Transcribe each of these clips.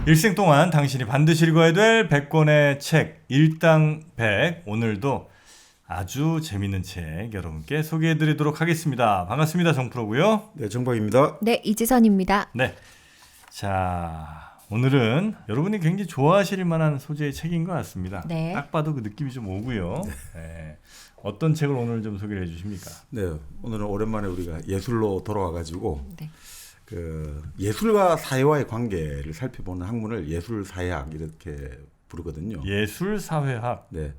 일생 동안 당신이 반드시 읽어야 될 100권의 책 일당 100. 오늘도 아주 재밌는 책 여러분께 소개해드리도록 하겠습니다. 반갑습니다. 정프로고요. 네, 정박입니다. 네, 이지선입니다. 네, 자 오늘은 여러분이 굉장히 좋아하실 만한 소재의 책인 것 같습니다. 네. 딱 봐도 그 느낌이 좀 오고요. 네. 어떤 책을 오늘 좀 소개를 해주십니까? 네, 오늘은 오랜만에 우리가 예술로 돌아와가지고 네. 그 예술과 사회와의 관계를 살펴보는 학문을 예술사회학 이렇게 부르거든요. 예술사회학. 네.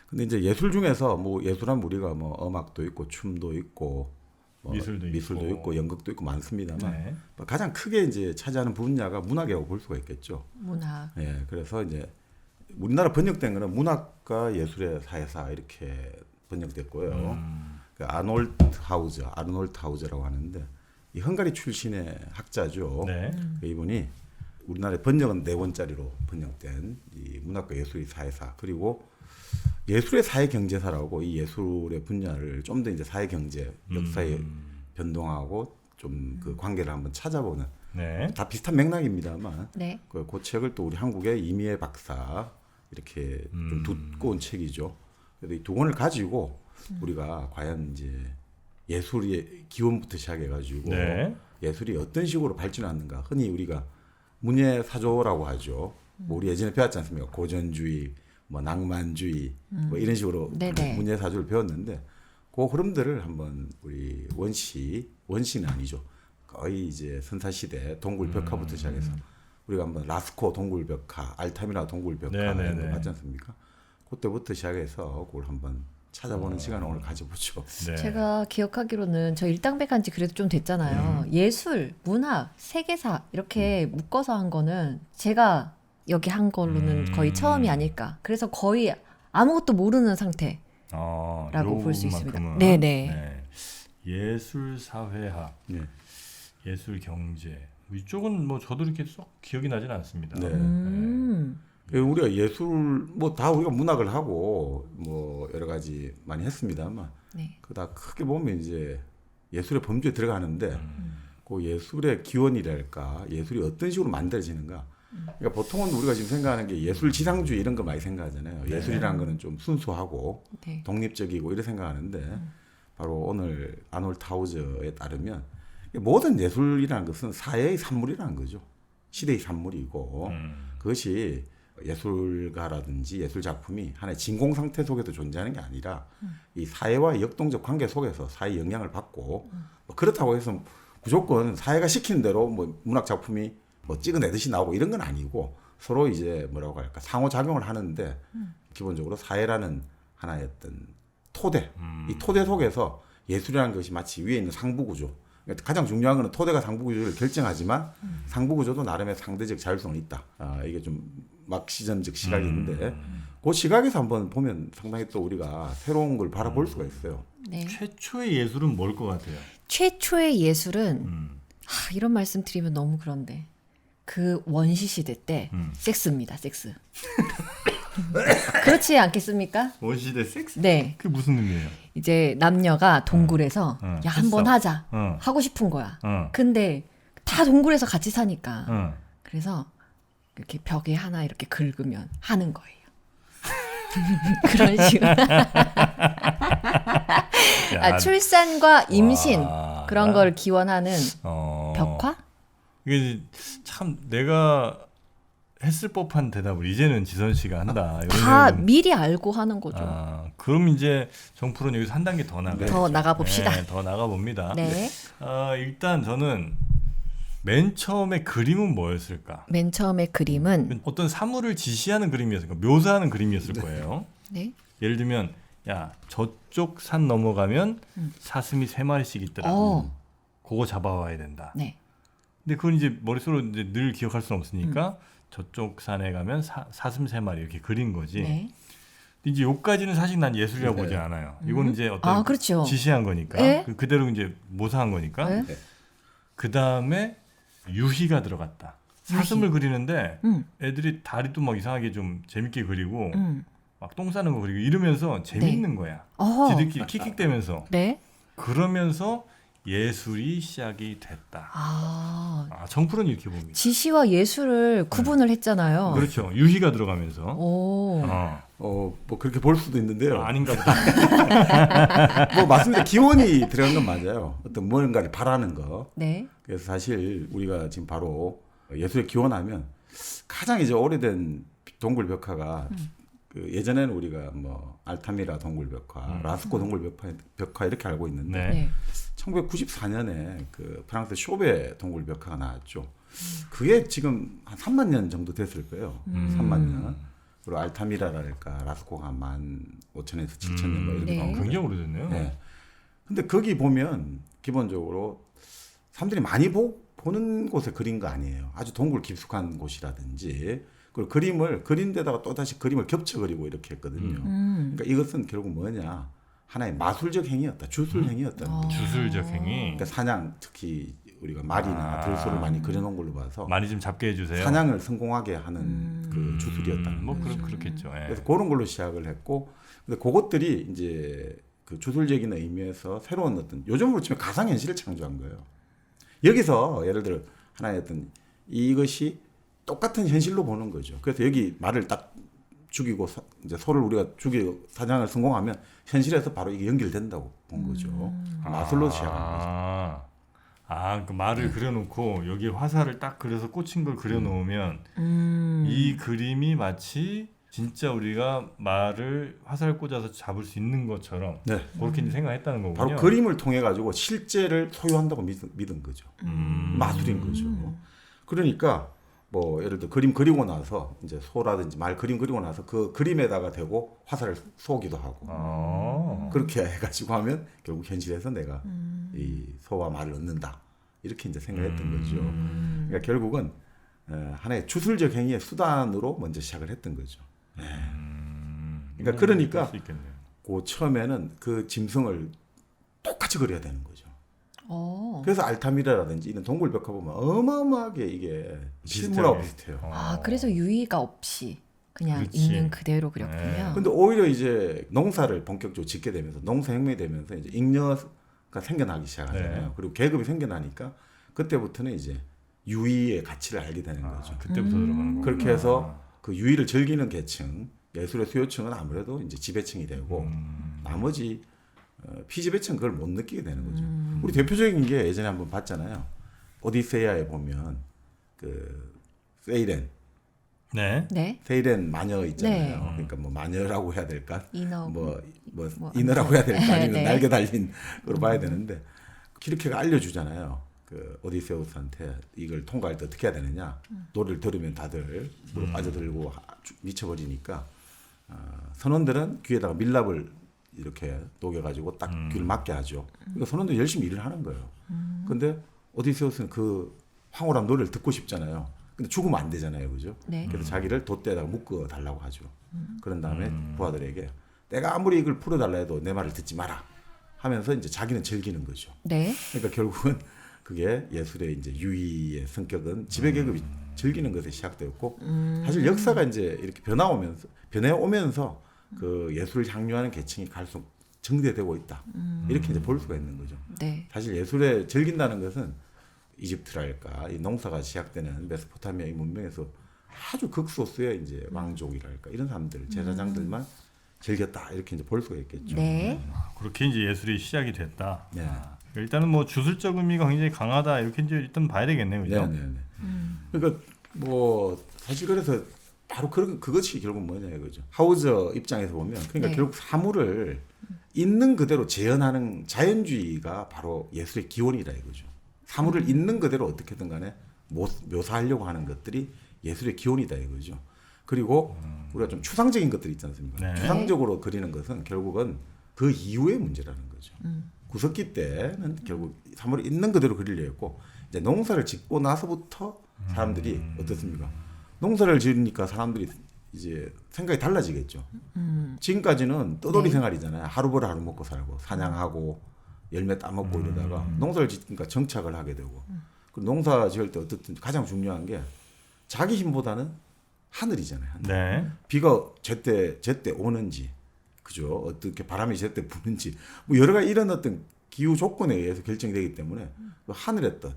근데 이제 예술 중에서 뭐 예술한 우리가 뭐 음악도 있고 춤도 있고 뭐 미술도 있고 연극도 있고 많습니다만 네. 가장 크게 이제 차지하는 분야가 문학이라고 볼 수가 있겠죠. 문학. 네, 그래서 이제 우리나라 번역된 거는 문학과 예술의 사회사 이렇게 번역됐고요. 그 아놀트 하우저라고 하는데 이 헝가리 출신의 학자죠. 네. 이분이 우리나라의 번역은 4권짜리로 번역된 이 문학과 예술의 사회사 그리고 예술의 사회경제사라고 이 예술의 분야를 좀 더 이제 사회경제 역사에 변동하고 좀 그 관계를 한번 찾아보는 네. 다 비슷한 맥락입니다만 네. 그 책을 또 우리 한국의 이미애 박사 이렇게 좀 두꺼운 책이죠. 그래도 이 2권을 가지고 우리가 과연 이제 예술의 기원부터 시작해가지고 네. 예술이 어떤 식으로 발전했는가. 흔히 우리가 문예사조라고 하죠. 뭐 우리 예전에 배웠지 않습니까? 고전주의, 뭐 낭만주의, 뭐 이런 식으로 네네. 문예사조를 배웠는데 그 흐름들을 한번 우리 원시는 아니죠. 거의 이제 선사시대 동굴벽화부터 시작해서 우리가 한번 라스코 동굴벽화, 알타미라 동굴벽화 네네네. 이런 거 봤지 않습니까? 그때부터 시작해서 그걸 한번 찾아보는 시간을 오늘 가져보죠. 네. 제가 기억하기로는 저 일당백한 지 그래도 좀 됐잖아요. 예술, 문학, 세계사 이렇게 묶어서 한 거는 제가 여기 한 걸로는 거의 처음이 아닐까. 그래서 거의 아무것도 모르는 상태라고 볼 수 있습니다. 요만큼은. 네네. 네. 예술사회학, 네. 예술경제 이쪽은 뭐 저도 이렇게 쏙 기억이 나지는 않습니다. 네. 네. 우리가 예술 뭐 다 우리가 문학을 하고 뭐 여러 가지 많이 했습니다만 네. 그다 크게 보면 이제 예술의 범주에 들어가는데 그 예술의 기원이랄까 예술이 어떤 식으로 만들어지는가. 그러니까 보통은 우리가 지금 생각하는 게 예술 지상주의 이런 거 많이 생각하잖아요. 네. 예술이라는 거는 좀 순수하고 네. 독립적이고 이렇게 생각하는데 바로 오늘 아놀트 하우저에 따르면 모든 예술이라는 것은 사회의 산물이라는 거죠. 시대의 산물이고 그것이 예술가라든지 예술 작품이 하나의 진공 상태 속에서 존재하는 게 아니라 이 사회와의 역동적 관계 속에서 사회의 영향을 받고 뭐 그렇다고 해서 무조건 사회가 시키는 대로 뭐 문학 작품이 뭐 찍어내듯이 나오고 이런 건 아니고 서로 이제 뭐라고 할까 상호작용을 하는데 기본적으로 사회라는 하나의 어떤 토대 이 토대 속에서 예술이라는 것이 마치 위에 있는 상부구조 그러니까 가장 중요한 것은 토대가 상부구조를 결정하지만 상부구조도 나름의 상대적 자율성이 있다. 이게 좀 막시점적 시각인데 그 시각에서 한번 보면 상당히 또 우리가 새로운 걸 바라볼 수가 있어요. 네. 최초의 예술은 뭘 것 같아요? 최초의 예술은 이런 말씀 드리면 너무 그런데 그 원시 시대 때 섹스입니다. 섹스. 그렇지 않겠습니까? 원시대 섹스? 네. 그게 무슨 의미예요? 이제 남녀가 동굴에서 야 한번 했어. 하자 어. 하고 싶은 거야. 어. 근데 다 동굴에서 같이 사니까 어. 그래서 이렇게 벽에 하나 이렇게 긁으면 하는 거예요. 그런 식으로. 야, 출산과 임신 와, 그런 걸 기원하는 어. 벽화? 이게 참 내가 했을 법한 대답을 이제는 지선 씨가 한다. 다 왜냐면, 미리 알고 하는 거죠. 그럼 이제 정프로는 여기서 한 단계 더 나가요. 더 나가봅시다. 네, 더 나가 봅니다. 네. 일단 저는 맨 처음에 그림은 뭐였을까? 맨 처음에 그림은 어떤 사물을 지시하는 그림이었을까? 묘사하는 그림이었을 거예요. 네. 예를 들면 야 저쪽 산 넘어가면 사슴이 3마리씩 있더라. 그거 잡아와야 된다. 네. 근데 그건 이제 머릿속으로 이제 늘 기억할 수는 없으니까 저쪽 산에 가면 사슴 3마리 이렇게 그린 거지. 네. 근데 이제 요까지는 사실 난 예술이라고 보지 않아요. 이건 이제 어떤 그렇죠. 지시한 거니까 네. 그대로 이제 모사한 거니까. 네. 그 다음에 유희가 들어갔다. 사슴을 그리는데 애들이 다리도 막 이상하게 좀 재밌게 그리고 막 똥 싸는 거 그리고 이러면서 재밌는 거야. 지들끼리 킥킥대면서. 네. 그러면서 예술이 시작이 됐다. 아, 정풀은 이렇게 봅니다. 지시와 예술을 구분을 했잖아요. 그렇죠. 유희가 들어가면서. 오. 뭐 그렇게 볼 수도 있는데요. 아닌가 보다. 뭐 맞습니다. 기원이 들어간 건 맞아요. 어떤 뭔가를 바라는 거. 네. 그래서 사실 우리가 지금 바로 예술의 기원하면 가장 이제 오래된 동굴 벽화가 그 예전에는 우리가 뭐 알타미라 동굴 벽화, 라스코 동굴 벽화 이렇게 알고 있는데 네. 네. 1994년에 그 프랑스 쇼베 동굴 벽화가 나왔죠. 그게 지금 한 3만 년 정도 됐을 거예요. 3만 년. 그리고 알타미라랄까 라스코가 15,000에서 7,000년 뭐 이렇게 네. 나온 거예요. 굉장히 오래됐네요. 네. 근데 거기 보면 기본적으로 사람들이 많이 보는 곳에 그린 거 아니에요. 아주 동굴 깊숙한 곳이라든지 그리고 그림을 그린 데다가 또 다시 그림을 겹쳐 그리고 이렇게 했거든요. 그러니까 이것은 결국 뭐냐 하나의 마술적 행위였다, 주술 행위였다는 거죠. 주술적 행위. 그러니까 사냥 특히 우리가 말이나 들소를 많이 그려놓은 걸로 봐서 많이 좀 잡게 해주세요. 사냥을 성공하게 하는 그 주술이었다는 뭐 거죠. 그렇겠죠. 예. 그래서 그런 걸로 시작을 했고, 근데 그것들이 이제 그 주술적인 의미에서 새로운 어떤 요즘으로 치면 가상현실을 창조한 거예요. 여기서 예를 들어 하나의 어떤 이것이 똑같은 현실로 보는 거죠. 그래서 여기 말을 딱 죽이고 이제 소를 우리가 죽이고 사냥을 성공하면 현실에서 바로 이게 연결된다고 본 거죠. 마술로 시작한 거죠. 그 말을 그려놓고 여기 화살을 딱 그려서 꽂힌 걸 그려놓으면 이 그림이 마치 진짜 우리가 말을 화살 꽂아서 잡을 수 있는 것처럼 네. 그렇게 이제 생각했다는 거군요. 바로 그림을 통해 가지고 실제를 소유한다고 믿은 거죠. 마술인 거죠. 그러니까 뭐 예를 들어 그림 그리고 나서 이제 소라든지 말 그림 그리고 나서 그 그림에다가 대고 화살을 쏘기도 하고 그렇게 해가지고 하면 결국 현실에서 내가 이 소와 말을 얻는다 이렇게 이제 생각했던 거죠. 그러니까 결국은 하나의 주술적 행위의 수단으로 먼저 시작을 했던 거죠. 그러니까 그럴 수 있겠네요. 그 처음에는 그 짐승을 똑같이 그려야 되는 거죠. 그래서 알타미라라든지 이런 동굴 벽화 보면 어마어마하게 이게 실물하고 비슷해요. 그래서 유의가 없이 그냥 그렇지. 있는 그대로 그렸군요. 근데 오히려 이제 농사를 본격적으로 짓게 되면서 농사혁명이 되면서 이제 잉여가 생겨나기 시작하잖아요. 네. 그리고 계급이 생겨나니까 그때부터는 이제 유의의 가치를 알게 되는 거죠. 그때부터 들어가는 거구나. 그렇게 해서 그 유의를 즐기는 계층, 예술의 수요층은 아무래도 이제 지배층이 되고 나머지 피지배층은 그걸 못 느끼게 되는 거죠. 우리 대표적인 게 예전에 한번 봤잖아요. 오디세이아에 보면 그 세이렌, 네. 네. 세이렌 마녀 있잖아요. 네. 그러니까 뭐 마녀라고 해야 될까? 인어. 뭐 뭐 인어라고 해야 될까? 아니면 네. 날개 달린 걸로 봐야 되는데 키르케가 알려주잖아요. 그 오디세우스한테 이걸 통과할 때 어떻게 해야 되느냐? 노래를 들으면 다들 무릎 빠져들고 미쳐버리니까 선원들은 귀에다가 밀랍을 이렇게 녹여가지고 딱 귀를 막게 하죠. 그러니까 선원들이 열심히 일을 하는 거예요. 근데 오디세우스는 그 황홀한 노래를 듣고 싶잖아요. 근데 죽으면 안 되잖아요, 그죠? 네. 그래서 자기를 돛대에다가 묶어 달라고 하죠. 그런 다음에 부하들에게 내가 아무리 이걸 풀어달라 해도 내 말을 듣지 마라 하면서 이제 자기는 즐기는 거죠. 네. 그러니까 결국은 그게 예술의 이제 유의의 성격은 지배계급이 즐기는 것에 시작되었고 사실 역사가 이제 이렇게 변해오면서 그 예술을 향유하는 계층이 갈수록 증대되고 있다. 이렇게 이제 볼 수가 있는 거죠. 네. 사실 예술에 즐긴다는 것은 이집트랄까 이 농사가 시작되는 메소포타미아의 문명에서 아주 극소수의 이제 왕족이랄까 이런 사람들 제사장들만 즐겼다 이렇게 이제 볼 수가 있겠죠. 네. 그렇게 이제 예술이 시작이 됐다. 네. 일단은 뭐 주술적 의미가 굉장히 강하다 이렇게 이제 일단 봐야 되겠네요, 그죠? 네. 그러니까 뭐 사실 그래서 바로 그것이 결국 뭐냐 이거죠. 하우저 입장에서 보면 그러니까 네. 결국 사물을 있는 그대로 재현하는 자연주의가 바로 예술의 기원이라 이거죠. 사물을 있는 그대로 어떻게든 간에 묘사하려고 하는 것들이 예술의 기원이다 이거죠. 그리고 우리가 좀 추상적인 것들이 있지 않습니까? 네. 추상적으로 그리는 것은 결국은 그 이후의 문제라는 거죠. 구석기 때는 결국 사물을 있는 그대로 그리려 했고 이제 농사를 짓고 나서부터 사람들이 어떻습니까? 농사를 지으니까 사람들이 이제 생각이 달라지겠죠. 지금까지는 떠돌이 네. 생활이잖아요. 하루벌 하루 먹고 살고 사냥하고 열매 따먹고 이러다가 농사를 짓니까 정착을 하게 되고 그리고 농사 지을 때 어떻든 가장 중요한 게 자기 힘보다는 하늘이잖아요. 하늘. 네. 비가 제때 오는지 그죠? 어떻게 바람이 제때 부는지 뭐 여러 가지 이런 어떤 기후 조건에 의해서 결정되기 때문에 그 하늘의 뜻,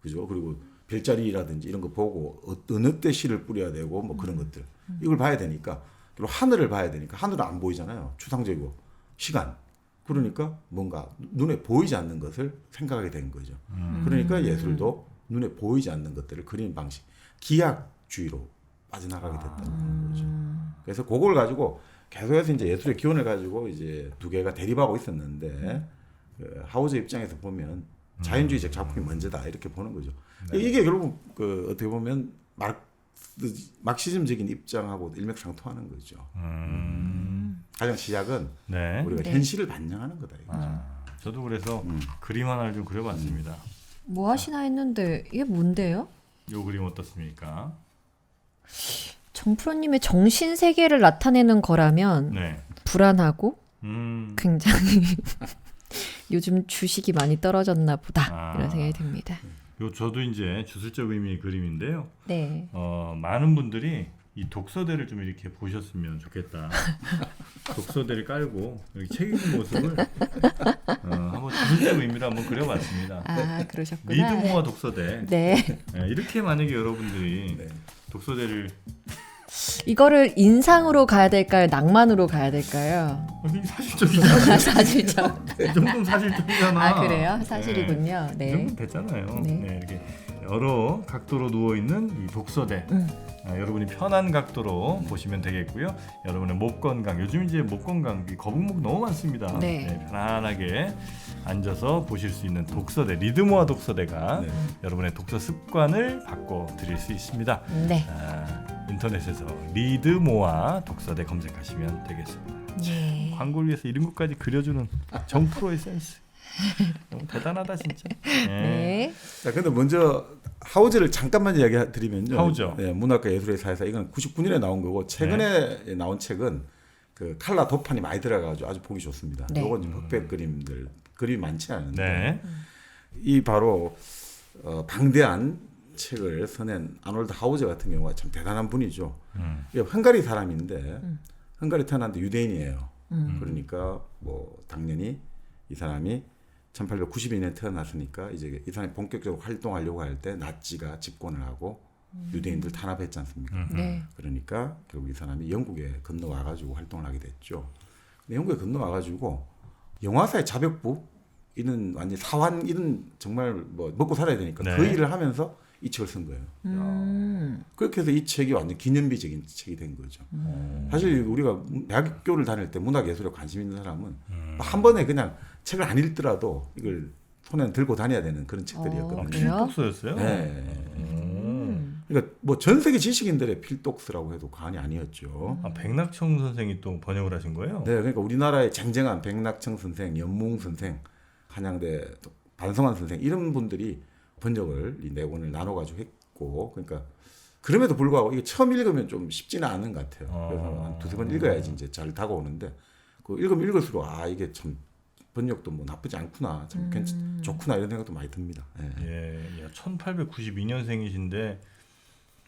그죠? 그리고 별자리라든지 이런 거 보고 어느 때 씨를 뿌려야 되고 뭐 그런 것들 이걸 봐야 되니까 그리고 하늘을 봐야 되니까 하늘은 안 보이잖아요. 추상적이고 시간. 그러니까 뭔가 눈에 보이지 않는 것을 생각하게 된 거죠. 그러니까 예술도 눈에 보이지 않는 것들을 그리는 방식, 기하주의로 빠져나가게 됐다는 거죠. 그래서 그걸 가지고 계속해서 이제 예술의 기원을 가지고 이제 두 개가 대립하고 있었는데 그 하우저 입장에서 보면 자연주의적 작품이 먼저다 이렇게 보는 거죠. 이게 결국 그 어떻게 보면 막시즘적인 입장하고 일맥상통하는 거죠. 가장 시작은 네. 우리가 네. 현실을 반영하는 거다 이거죠. 저도 그래서 그림 하나를 좀 그려봤습니다. 뭐 하시나 했는데 이게 뭔데요? 요 그림 어떻습니까? 정프로님의 정신 세계를 나타내는 거라면 네. 불안하고 음. 굉장히 요즘 주식이 많이 떨어졌나 보다 아. 이런 생각이 듭니다. 요 저도 이제 주술적 의미의 그림인데요. 네. 많은 분들이 이 독서대를 좀 이렇게 보셨으면 좋겠다. 독서대를 깔고 이렇게 책 읽는 모습을 한번 주술적 의미로 한번 그려봤습니다. 아 그러셨구나. 리드모아 독서대. 네. 네, 이렇게 만약에 여러분들이 네. 독서대를 이거를 인상으로 가야 될까요? 낭만으로 가야 될까요? 사실적이잖아. 사실적. 이 정도는 사실적이잖아. 아 그래요? 사실이군요. 이 네. 정도 됐잖아요. 네. 네, 이렇게 여러 각도로 누워 있는 이 독서대. 여러분이 편한 각도로 보시면 되겠고요. 여러분의 목 건강, 요즘 이제 목 건강, 거북목 너무 많습니다. 네. 편안하게 앉아서 보실 수 있는 독서대, 리드모아 독서대가 네. 여러분의 독서 습관을 바꿔 드릴 수 있습니다. 네. 인터넷에서 리드모아 독서대 검색하시면 되겠습니다. 네. 광고를 위해서 이런 것까지 그려주는 정프로의 센스 너무 대단하다 진짜. 네. 자, 근데 먼저 하우저를 잠깐만 이야기 드리면요. 하우저. 네, 문학과 예술의 사회사 이건 99년에 나온 거고 최근에 나온 책은 그 칼라 도판이 많이 들어가가지고 아주 보기 좋습니다. 네. 요건 이제 흑백 그림이 많지 않은데 네. 이 바로 방대한 책을 써낸 아놀드 하우저 같은 경우가 참 대단한 분이죠. 이게 헝가리 사람인데 헝가리 태어났는데 유대인이에요. 그러니까 뭐 당연히 이 사람이 1892년에 태어났으니까 이제 이 사람이 본격적으로 활동하려고 할 때 나치가 집권을 하고 유대인들 탄압했지 않습니까? 네. 그러니까 결국 이 사람이 영국에 건너와 가지고 활동을 하게 됐죠. 근데 영국에 건너와 가지고 영화사의 자벽부 이런 완전 사환 이런 정말 뭐 먹고 살아야 되니까 네. 그 일을 하면서 이 책을 쓴 거예요. 그렇게 해서 이 책이 완전 기념비적인 책이 된 거죠. 사실 우리가 대학교를 다닐 때 문학예술에 관심 있는 사람은 한 번에 그냥 책을 안 읽더라도 이걸 손에 들고 다녀야 되는 그런 책들이었거든요. 그래요? 필독서였어요? 그러니까 뭐 전 세계 지식인들의 필독스라고 해도 과언이 아니었죠. 백낙청 선생이 또 번역을 하신 거예요? 네, 그러니까 우리나라의 쟁쟁한 백낙청 선생, 연몽 선생, 한양대 반성환 선생 이런 분들이 번역을 이 네 권을 나눠가지고 했고, 그러니까 그럼에도 불구하고 이게 처음 읽으면 좀 쉽지는 않은 것 같아요. 그래서 한 두세 번 읽어야지 이제 잘 다가오는데 그 읽으면 읽을수록 이게 참 번역도 뭐 나쁘지 않구나, 참 좋구나 이런 생각도 많이 듭니다. 예. 예, 1892년생이신데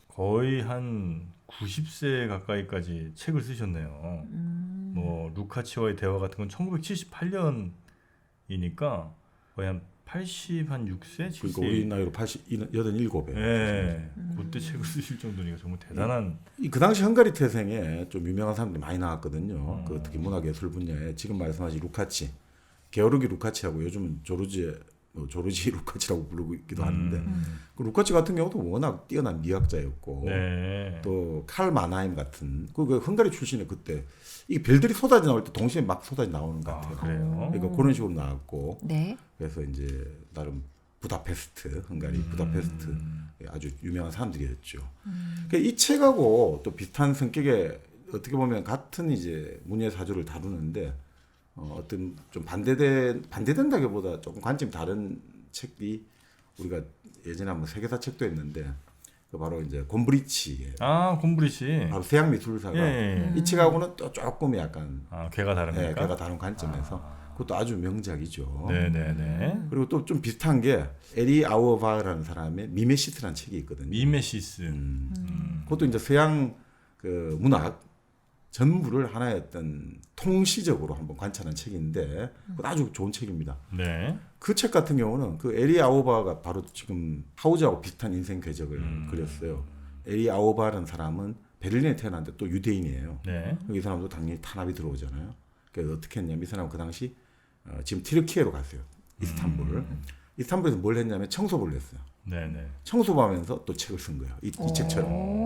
거의 한 90세 가까이까지 책을 쓰셨네요. 뭐 루카치와의 대화 같은 건 1978년이니까 거의 한 86세, 7세. 그러니까 우리 나이로 87에. 예, 그때 책을 쓰실 정도니까 정말 대단한. 그 당시 헝가리 태생에 좀 유명한 사람들이 많이 나왔거든요. 그 특히 문학예술 분야에 지금 말씀하신 루카치, 게오르기 루카치하고 요즘은 조르지 루카치라고 부르기도 하는데 그 루카치 같은 경우도 워낙 뛰어난 미학자였고 네. 또 칼 마나임 같은 그 헝가리 출신의 그때 이 별들이 쏟아져 나올 때 동시에 막 쏟아져 나오는 것 같아요. 그래요? 그러니까 그런 식으로 나왔고 네. 그래서 이제 나름 부다페스트 헝가리 부다페스트 아주 유명한 사람들이었죠. 그러니까 이 책하고 또 비슷한 성격의 어떻게 보면 같은 이제 문예 사조를 다루는데 어떤 좀 반대된다기보다 조금 관점이 다른 책이 우리가 예전에 한번 세계사 책도 했는데 그 바로 이제 곰브리치 곰브리치. 바로 서양 미술사가 예. 이 책하고는 또 조금 약간 걔가 다릅니까? 네, 걔가 다른 관점에서 그것도 아주 명작이죠. 네네네. 그리고 또 좀 비슷한 게 에리 아우어바라는 사람의 미메시스라는 책이 있거든요. 미메시스. 그것도 이제 서양 그 문학 전부를 하나의 어떤 통시적으로 한번 관찰한 책인데 아주 좋은 책입니다. 네. 그 책 같은 경우는 그 에리 아우바가 바로 지금 하우즈하고 비슷한 인생 궤적을 그렸어요. 에리 아우바라는 사람은 베를린에 태어났는데 또 유대인이에요. 네. 이 사람도 당연히 탄압이 들어오잖아요. 그래서 어떻게 했냐면 이 사람은 그 당시 지금 티르키예로 갔어요. 이스탄불. 이스탄불에서 뭘 했냐면 청소부를 했어요. 네네. 청소부하면서 또 책을 쓴 거예요. 이 책처럼. 오.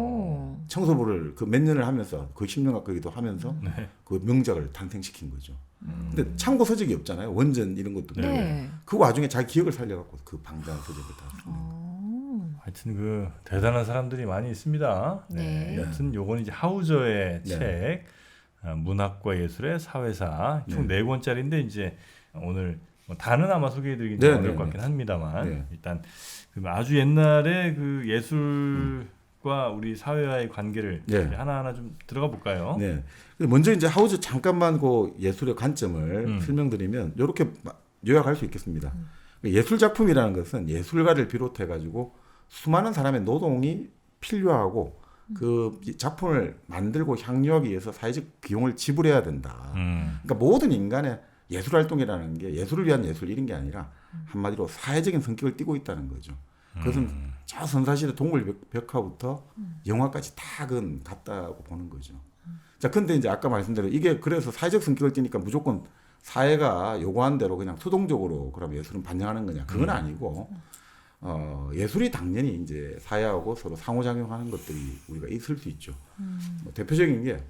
청소부를 그 몇 년을 하면서 거의 10년 가까이도 하면서 네. 그 명작을 탄생시킨 거죠. 근데 참고 서적이 없잖아요. 원전 이런 것도. 없고. 네. 그 와중에 자기 기억을 살려갖고 그 방대한 서적을 다 쓴 거예요. 하여튼 그 대단한 사람들이 많이 있습니다. 네. 여튼 요건 이제 하우저의 네. 책 문학과 예술의 사회사 총 네. 4권짜리인데 이제 오늘 뭐 다는 아마 소개해드리긴 네, 좀 네, 어려울 것 네. 같긴 합니다만 네. 일단 그 아주 옛날에 그 예술과 우리 사회와의 관계를 네. 이제 하나하나 좀 들어가 볼까요? 네. 먼저 이제 하우즈 잠깐만 그 예술의 관점을 설명드리면 이렇게 요약할 수 있겠습니다. 예술 작품이라는 것은 예술가를 비롯해 가지고 수많은 사람의 노동이 필요하고 그 작품을 만들고 향유하기 위해서 사회적 비용을 지불해야 된다. 그러니까 모든 인간의 예술 활동이라는 게 예술을 위한 예술 이런 게 아니라 한마디로 사회적인 성격을 띠고 있다는 거죠. 그것은 저 선사시대 동물 벽화부터 영화까지 다 그건 같다고 보는 거죠. 자, 근데 이제 아까 말씀대로 이게 그래서 사회적 성격을 띠니까 무조건 사회가 요구한 대로 그냥 수동적으로 그럼 예술은 반영하는 거냐? 그건 아니고 예술이 당연히 이제 사회하고 서로 상호작용하는 것들이 우리가 있을 수 있죠. 뭐 대표적인 게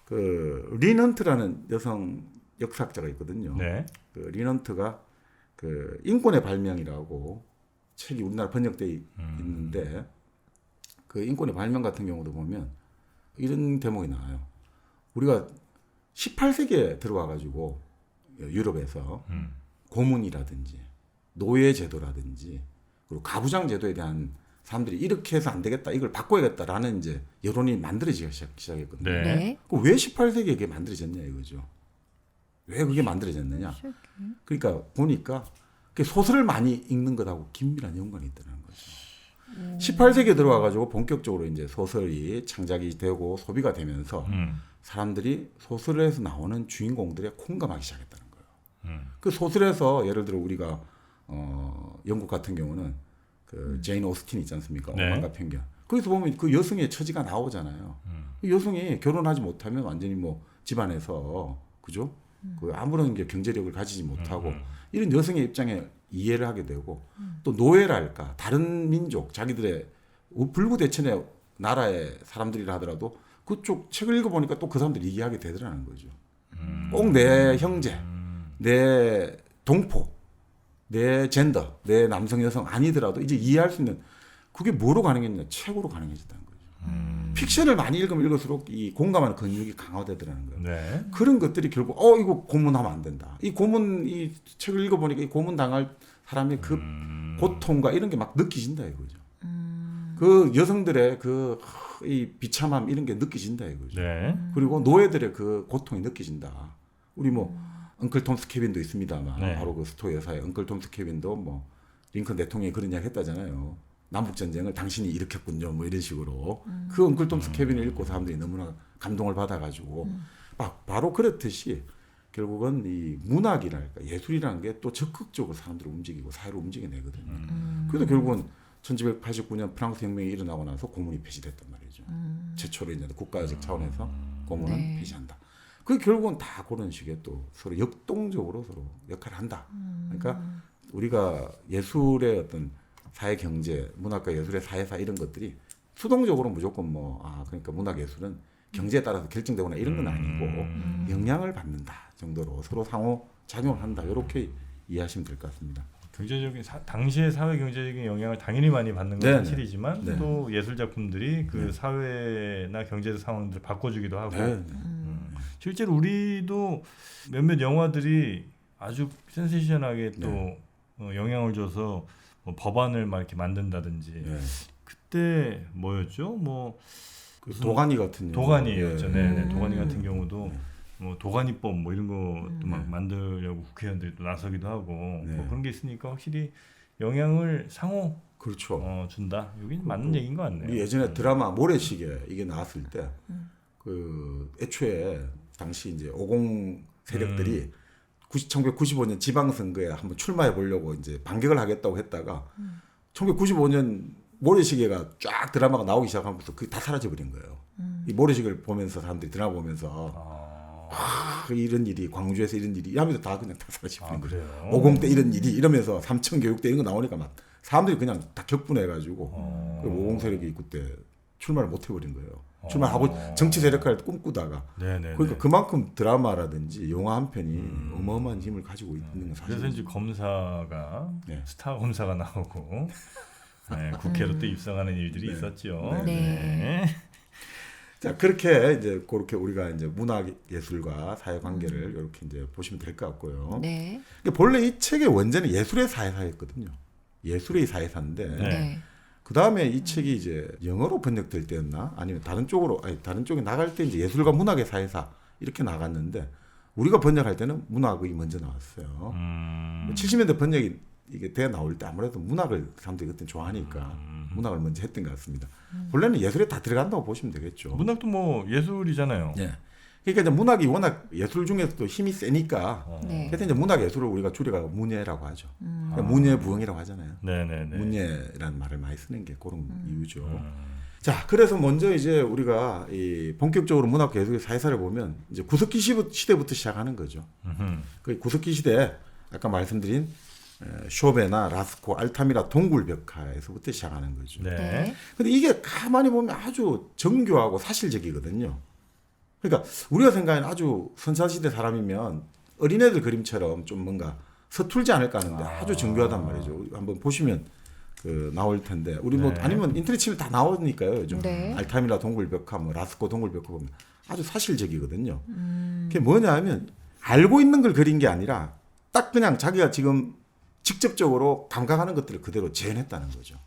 그 린헌트라는 여성 역사학자가 있거든요. 네. 그 린헌트가 그 인권의 발명이라고 책이 우리나라 번역돼 있는데 그 인권의 발명 같은 경우도 보면 이런 대목이 나와요. 우리가 18세기에 들어와 가지고 유럽에서 고문이라든지 노예 제도라든지 그리고 가부장 제도에 대한 사람들이 이렇게 해서 안 되겠다, 이걸 바꿔야겠다라는 이제 여론이 만들어지기 시작했거든요. 네. 네. 왜 18세기에 그게 만들어졌냐 이거죠. 왜 그게 만들어졌느냐? 그러니까 보니까 그 소설을 많이 읽는 것하고 긴밀한 연관이 있다는 거죠. 18세기에 들어와 가지고 본격적으로 이제 소설이 창작이 되고 소비가 되면서 사람들이 소설에서 나오는 주인공들에 공감하기 시작했다는 거예요. 그 소설에서 예를 들어 우리가 영국 같은 경우는 그 제인 오스틴 있지 않습니까? 네. 오만과 편견. 거기서 보면 그 여성의 처지가 나오잖아요. 그 여성이 결혼하지 못하면 완전히 뭐 집안에서 그죠? 그 아무런 게 경제력을 가지지 못하고 이런 여성의 입장에 이해를 하게 되고 또 노예랄까 다른 민족 자기들의 불구대천의 나라의 사람들이라 하더라도 그쪽 책을 읽어보니까 또 그 사람들이 이해하게 되더라는 거죠. 꼭 내 형제, 내 동포, 내 젠더, 내 남성 여성 아니더라도 이제 이해할 수 있는 그게 뭐로 가능했냐? 책으로 가능해졌다는 거죠. 픽션을 많이 읽으면 읽을수록 이 공감하는 근육이 강화되더라는 거예요. 네. 그런 것들이 결국 이거 고문하면 안 된다. 이 책을 읽어보니까 이 고문 당할 사람의 그 고통과 이런 게 막 느껴진다 이거죠. 그 여성들의 이 비참함 이런 게 느껴진다 이거죠. 네. 그리고 노예들의 그 고통이 느껴진다. 우리 뭐 엉클 톰스 케빈도 있습니다만 네. 바로 그 스토 여사의 엉클 톰스 케빈도 뭐 링컨 대통령이 그런 이야기 했다잖아요. 남북 전쟁을 당신이 일으켰군요. 뭐 이런 식으로 그 엉클 톰스 케빈을 읽고 사람들이 너무나 감동을 받아가지고 바로 그렇듯이 결국은 이 문학이랄까 예술이라는 게 또 적극적으로 사람들을 움직이고 사회를 움직여내거든요. 그래서 결국은 1789년 프랑스 혁명이 일어나고 나서 고문이 폐지됐단 말이죠. 최초로 이제 국가적 차원에서 고문은 네. 폐지한다. 그 결국은 다 그런 식의 또 서로 역동적으로 서로 역할을 한다. 그러니까 우리가 예술의 어떤 사회 경제, 문학과 예술의 사회사 이런 것들이 수동적으로 무조건 그러니까 문학 예술은 경제에 따라서 결정되거나 이런 건 아니고 영향을 받는다 정도로 서로 상호 작용을 한다. 이렇게 이해하시면 될 것 같습니다. 경제적인 당시의 사회 경제적인 영향을 당연히 많이 받는 건 네네. 사실이지만 네. 또 예술 작품들이 그 네. 사회나 경제적 상황들을 바꿔주기도 하고 네. 실제로 우리도 몇몇 영화들이 아주 센세이션하게 또 네. 영향을 줘서 뭐 법안을 막 이렇게 만든다든지 네. 그때 뭐였죠? 뭐 그 무슨 도가니 같은 도가니였죠. 네. 네. 도가니 같은 경우도 네. 뭐 도가니법 뭐 이런 것도 막 네. 만들려고 국회의원들이 또 나서기도 하고 네. 뭐 그런 게 있으니까 확실히 영향을 상호 그렇죠. 준다. 여기 맞는 얘기인 것 같네요. 우리 예전에 드라마 모래시계 이게 나왔을 때 그 애초에 당시 이제 50 세력들이 1995년 지방선거에 한번 출마해 보려고 이제 반격을 하겠다고 했다가 1995년 모래시계가 쫙 드라마가 나오기 시작하면서 그게 다 사라져 버린 거예요. 이 모래시계를 보면서 사람들이 드라마 보면서 이런 일이 광주에서 이런 일이 하면서 다 그냥 다 사라져 버린 거예요. 그래요? 50대 이런 일이 이러면서 삼천 교육대 이런 거 나오니까 막 사람들이 그냥 다 격분해가지고 그 50 세력이 그때 출마를 못 해버린 거예요. 출마하고 정치 세력화를 꿈꾸다가 네네. 그러니까 그만큼 드라마라든지 영화 한 편이 어마어마한 힘을 가지고 있는 건 사실. 그래서 이제 검사가 네. 스타 검사가 나오고 네, 국회로 또 입성하는 일들이 있었죠. 네. 자 그렇게 이제 그렇게 우리가 이제 문학 예술과 사회 관계를 이렇게 이제 보시면 될 것 같고요. 네. 그러니까 본래 이 책의 원제는 예술의 사회사였거든요. 예술의 사회사인데 네. 네. 그 다음에 이 책이 이제 영어로 번역될 때였나 아니면 다른 쪽에 나갈 때 이제 예술과 문학의 사회사 이렇게 나갔는데 우리가 번역할 때는 문학이 먼저 나왔어요. 70년대 번역이 이게 돼 나올 때 아무래도 문학을 사람들이 그때 좋아하니까 문학을 먼저 했던 것 같습니다. 본래는 예술에 다 들어간다고 보시면 되겠죠. 문학도 뭐 예술이잖아요. 네. 그러니까 이제 문학이 워낙 예술 중에서도 힘이 세니까 네. 그래서 이제 문학 예술을 우리가 줄여가 문예라고 하죠. 그러니까 문예부흥이라고 하잖아요. 네네네. 문예라는 말을 많이 쓰는 게 그런 이유죠. 자, 그래서 먼저 이제 우리가 이 본격적으로 문학 예술의 사회사를 보면 이제 구석기 시대부터 시작하는 거죠. 그 구석기 시대 아까 말씀드린 쇼베나 라스코, 알타미라 동굴벽화에서부터 시작하는 거죠. 네. 네. 근데 이게 가만히 보면 아주 정교하고 사실적이거든요. 그러니까 우리가 생각하는 아주 선사시대 사람이면 어린애들 그림처럼 좀 뭔가 서툴지 않을까 하는데 아주 정교하단 말이죠. 한번 보시면 그 나올 텐데 우리 뭐 네. 아니면 인터넷 치면 다 나오니까요. 요즘 네. 알타미라 동굴벽화, 뭐 라스코 동굴벽화 보면 아주 사실적이거든요. 그게 뭐냐 하면 알고 있는 걸 그린 게 아니라 딱 그냥 자기가 지금 직접적으로 감각하는 것들을 그대로 재현했다는 거죠.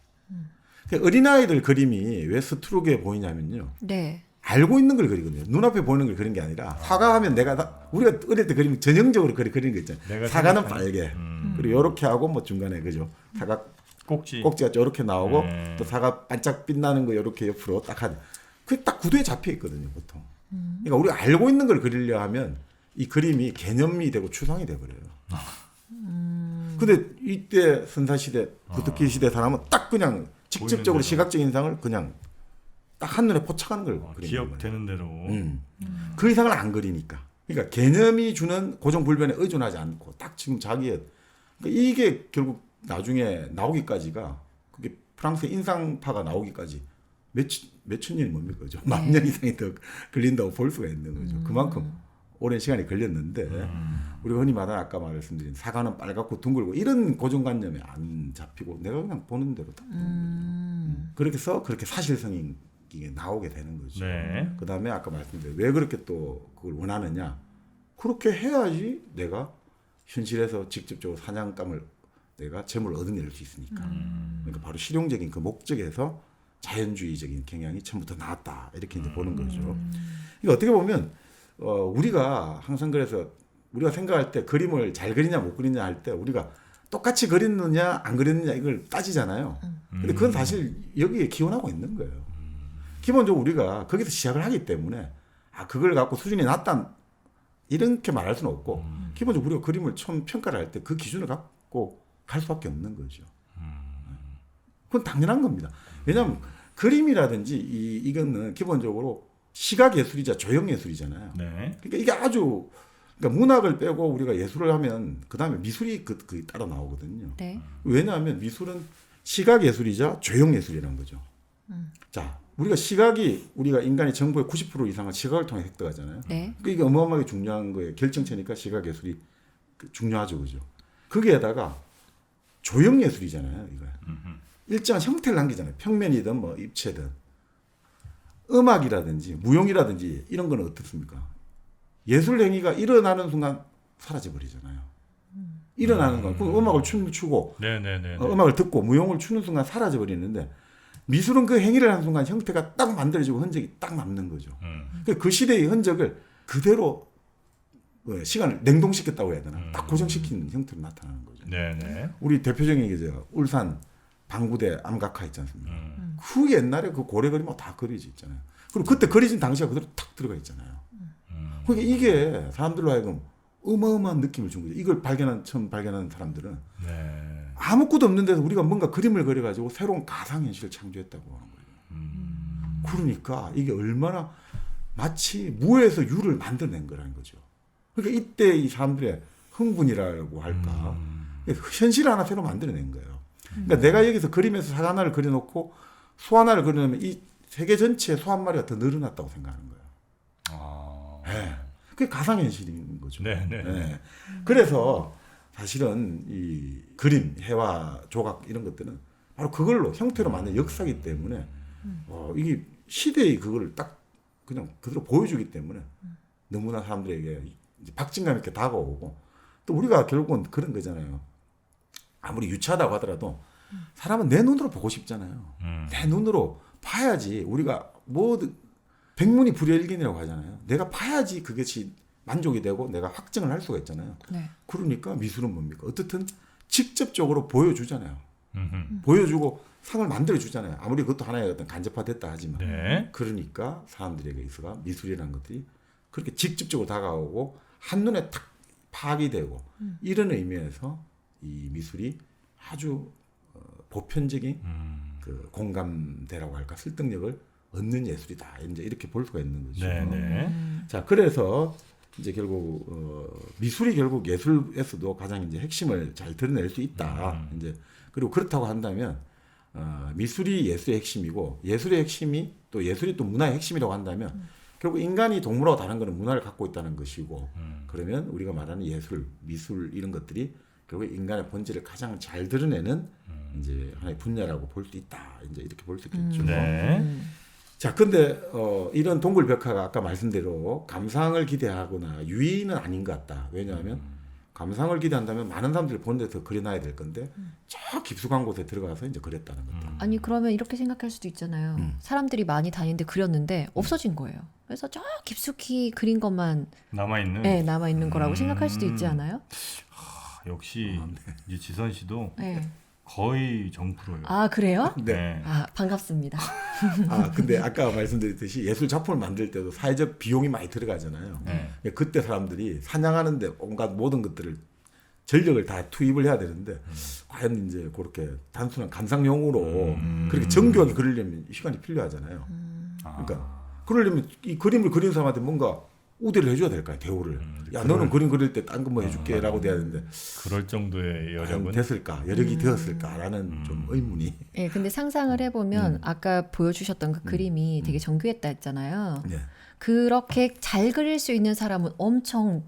그러니까 어린아이들 그림이 왜 서투르게 보이냐면요. 네. 알고 있는 걸 그리거든요. 눈앞에 보이는 걸 그린 게 아니라 화가하면 우리가 어릴 때 그리면 전형적으로 그리는 거 있잖아요. 사과는 빨개. 그리고 이렇게 하고 뭐 중간에 그죠. 사과 꼭지가 이렇게 나오고 또 사과 반짝 빛나는 거 이렇게 옆으로 딱 하는. 그게 딱 구도에 잡혀 있거든요, 보통. 그러니까 우리가 알고 있는 걸 그리려 하면 이 그림이 개념이 되고 추상이 돼 버려요. 근데 이때 선사시대, 구석기 시대 사람은 딱 그냥 직접적으로 시각적 인상을 그냥 딱 한눈에 포착하는 걸 그리는 거예요. 기억되는 대로. 그 이상을 안 그리니까. 그러니까 개념이 주는 고정불변에 의존하지 않고 딱 지금 자기의 그러니까 이게 결국 나중에 나오기까지가 그게 프랑스 인상파가 나오기까지 몇천 년이 뭡니까? 그죠? 만 년 이상이 더 걸린다고 볼 수가 있는 거죠. 그만큼 오랜 시간이 걸렸는데 우리가 흔히 말하는 아까 말씀드린 사과는 빨갛고 둥글고 이런 고정관념에 안 잡히고 내가 그냥 보는 대로 다 그렇게 해서 그렇게 사실성이 이게 나오게 되는 거죠. 네. 그 다음에 아까 말씀드린 왜 그렇게 또 그걸 원하느냐 그렇게 해야지 내가 현실에서 직접적으로 사냥감을 내가 재물을 얻어낼 수 있으니까 그러니까 바로 실용적인 그 목적에서 자연주의적인 경향이 처음부터 나왔다 이렇게 이제 보는 거죠. 그러니까 어떻게 보면 우리가 항상 그래서 우리가 생각할 때 그림을 잘 그리냐 못 그리냐 할 때 우리가 똑같이 그렸느냐 안 그렸느냐 이걸 따지잖아요. 근데 그건 사실 여기에 기원하고 있는 거예요. 기본적으로 우리가 거기서 시작을 하기 때문에 그걸 갖고 수준이 낮다 이렇게 말할 수는 없고 기본적으로 우리가 그림을 처음 평가를 할 때 그 기준을 갖고 갈 수밖에 없는 거죠. 그건 당연한 겁니다. 왜냐하면 그림이라든지 이거는 기본적으로 시각 예술이자 조형 예술이잖아요. 네. 그러니까 이게 아주 그러니까 문학을 빼고 우리가 예술을 하면 그 다음에 미술이 그 따라 나오거든요. 네. 왜냐하면 미술은 시각 예술이자 조형 예술이라는 거죠. 자, 우리가 인간이 정보의 90% 이상을 시각을 통해 획득하잖아요. 네. 그러니까 이게 어마어마하게 중요한 거예요. 결정체니까 시각 예술이 중요하죠, 그죠? 거기에다가 조형 예술이잖아요, 이거. 일정한 형태를 남기잖아요. 평면이든 뭐 입체든. 음악이라든지 무용이라든지 이런 거는 어떻습니까? 예술 행위가 일어나는 순간 사라져 버리잖아요. 일어나는 건 그 음악을 추고 네네네. 음악을 듣고 무용을 추는 순간 사라져 버리는데 미술은 그 행위를 하는 순간 형태가 딱 만들어지고 흔적이 딱 남는 거죠. 그 시대의 흔적을 그대로 시간을 냉동시켰다고 해야 되나? 딱 고정시킨 형태로 나타나는 거죠. 네네. 우리 대표적인 게 울산 방구대 암각화 있지 않습니까? 그 옛날에 그 고래 그림하고 다 그려져 있잖아요. 그리고 그때 그려진 당시가 그대로 탁 들어가 있잖아요. 그러니까 이게 사람들로 하여금 어마어마한 느낌을 준 거죠. 이걸 처음 발견한 사람들은 네. 아무것도 없는 데서 우리가 뭔가 그림을 그려가지고 새로운 가상현실을 창조했다고 하는 거예요. 그러니까 이게 얼마나 마치 무에서 유를 만들어낸 거라는 거죠. 그러니까 이때 이 사람들의 흥분이라고 할까. 현실을 하나 새로 만들어낸 거예요. 그러니까 내가 여기서 그림에서 사 하나를 그려놓고 소 하나를 그려놓으면 이 세계 전체의 소 한 마리가 더 늘어났다고 생각하는 거예요. 아. 네. 그게 가상현실인 거죠. 네, 네. 네. 그래서 사실은 이 그림, 해와 조각 이런 것들은 바로 그걸로 형태로 만든 역사이기 때문에 이게 시대의 그걸 딱 그냥 그대로 보여주기 때문에 너무나 사람들에게 이제 박진감 있게 다가오고 또 우리가 결국은 그런 거잖아요. 아무리 유치하다고 하더라도 사람은 내 눈으로 보고 싶잖아요. 내 눈으로 봐야지 우리가 뭐든 백문이 불여일견이라고 하잖아요. 내가 봐야지 그것이 만족이 되고 내가 확증을 할 수가 있잖아요. 네. 그러니까 미술은 뭡니까? 어떻든 직접적으로 보여주잖아요. 음흠. 보여주고 상을 만들어주잖아요. 아무리 그것도 하나의 어떤 간접화됐다 하지만. 네. 그러니까 사람들에게 있어가 미술이라는 것들이 그렇게 직접적으로 다가오고 한눈에 탁 파악이 되고 이런 의미에서 이 미술이 아주 보편적인 그 공감대라고 할까 설득력을 얻는 예술이다. 이제 이렇게 볼 수가 있는 거죠. 네, 네. 자, 그래서 이제 결국 미술이 결국 예술에서도 가장 이제 핵심을 잘 드러낼 수 있다. 이제 그리고 그렇다고 한다면 미술이 예술의 핵심이고 예술의 핵심이 또 예술이 또 문화의 핵심이라고 한다면 결국 인간이 동물하고 다른 거는 문화를 갖고 있다는 것이고 그러면 우리가 말하는 예술, 미술 이런 것들이 결국 인간의 본질을 가장 잘 드러내는 이제 하나의 분야라고 볼 수 있다. 이제 이렇게 볼 수 있겠죠. 네. 자, 근데 이런 동굴벽화가 아까 말씀대로 감상을 기대하거나 유의는 아닌 것 같다. 왜냐하면 감상을 기대한다면 많은 사람들이 보는 데서 그려놔야 될 건데 저 깊숙한 곳에 들어가서 이제 그렸다는 거다. 아니 그러면 이렇게 생각할 수도 있잖아요. 사람들이 많이 다니는데 그렸는데 없어진 거예요. 그래서 저 깊숙이 그린 것만 남아 있는. 네, 남아 있는 거라고 생각할 수도 있지 않아요? 역시 이 지선 씨도 네. 거의 정프로예요. 아 그래요? 네. 아 반갑습니다. 근데 아까 말씀드렸듯이 예술 작품을 만들 때도 사회적 비용이 많이 들어가잖아요. 네. 그때 사람들이 사냥하는데 온갖 모든 것들을 전력을 다 투입을 해야 되는데 과연 이제 그렇게 단순한 감상용으로 그렇게 정교하게 그리려면 시간이 필요하잖아요. 그러니까 그러려면 이 그림을 그린 사람한테 뭔가 우대를 해줘야 될까요? 대우를. 야, 너는 그림 그릴 때 딴 거 뭐 해줄게라고 돼야 되는데 그럴 정도의 과연 여력은 됐을까? 여력이 되었을까라는 좀 의문이. 네, 근데 상상을 해보면 아까 보여주셨던 그 그림이 되게 정교했다 했잖아요. 네. 그렇게 잘 그릴 수 있는 사람은 엄청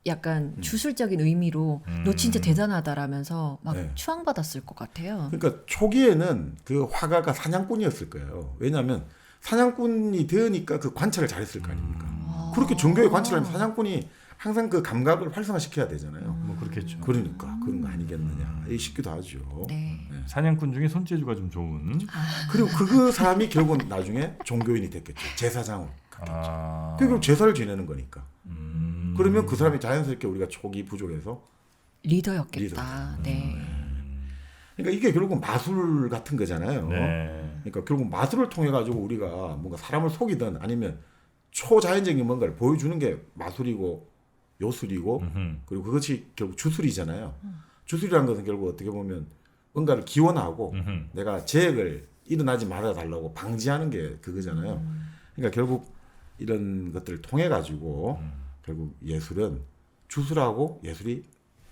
약간 주술적인 의미로 너 진짜 대단하다라면서 막 네. 추앙받았을 것 같아요. 그러니까 초기에는 그 화가가 사냥꾼이었을 거예요. 왜냐하면 사냥꾼이 되으니까 그 관찰을 잘했을 거 아닙니까? 그렇게 정교하게 관찰하면 사냥꾼이 항상 그 감각을 활성화시켜야 되잖아요. 뭐 그렇겠죠. 그러니까 그런 거 아니겠느냐. 이 싶기도 하죠. 네. 사냥꾼 중에 손재주가 좀 좋은. 그리고 그 사람이 결국은 나중에 종교인이 됐겠죠. 제사장으로. 아. 그리고 제사를 지내는 거니까. 그러면 그 사람이 자연스럽게 우리가 초기 부족에서 리더였겠다. 네. 그러니까 이게 결국은 마술 같은 거잖아요. 네. 그러니까 결국 마술을 통해 가지고 우리가 뭔가 사람을 속이든 아니면 초자연적인 뭔가를 보여주는 게 마술이고 요술이고 그리고 그것이 결국 주술이잖아요. 주술이라는 것은 결국 어떻게 보면 뭔가를 기원하고 내가 재해를 일어나지 말아 달라고 방지하는 게 그거잖아요. 그러니까 결국 이런 것들을 통해 가지고 결국 예술은 주술하고 예술이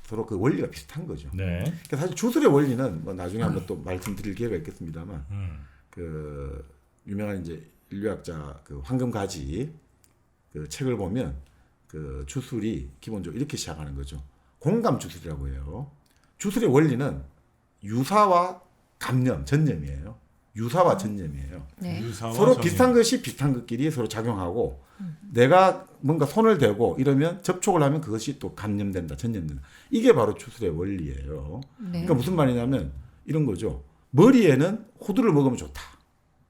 서로 그 원리가 비슷한 거죠. 네. 그러니까 사실 주술의 원리는 뭐 나중에 한번 또 말씀드릴 기회가 있겠습니다만 그 유명한 이제 인류학자 그 황금가지 그 책을 보면 그 주술이 기본적으로 이렇게 시작하는 거죠. 공감 주술이라고 해요. 주술의 원리는 유사와 감념, 전념이에요. 유사와 전념이에요. 네. 유사와 서로 정의. 비슷한 것이 비슷한 것끼리 서로 작용하고 내가 뭔가 손을 대고 이러면 접촉을 하면 그것이 또 감념된다, 전념된다. 이게 바로 주술의 원리예요. 네. 그러니까 무슨 말이냐면 이런 거죠. 머리에는 호두를 먹으면 좋다.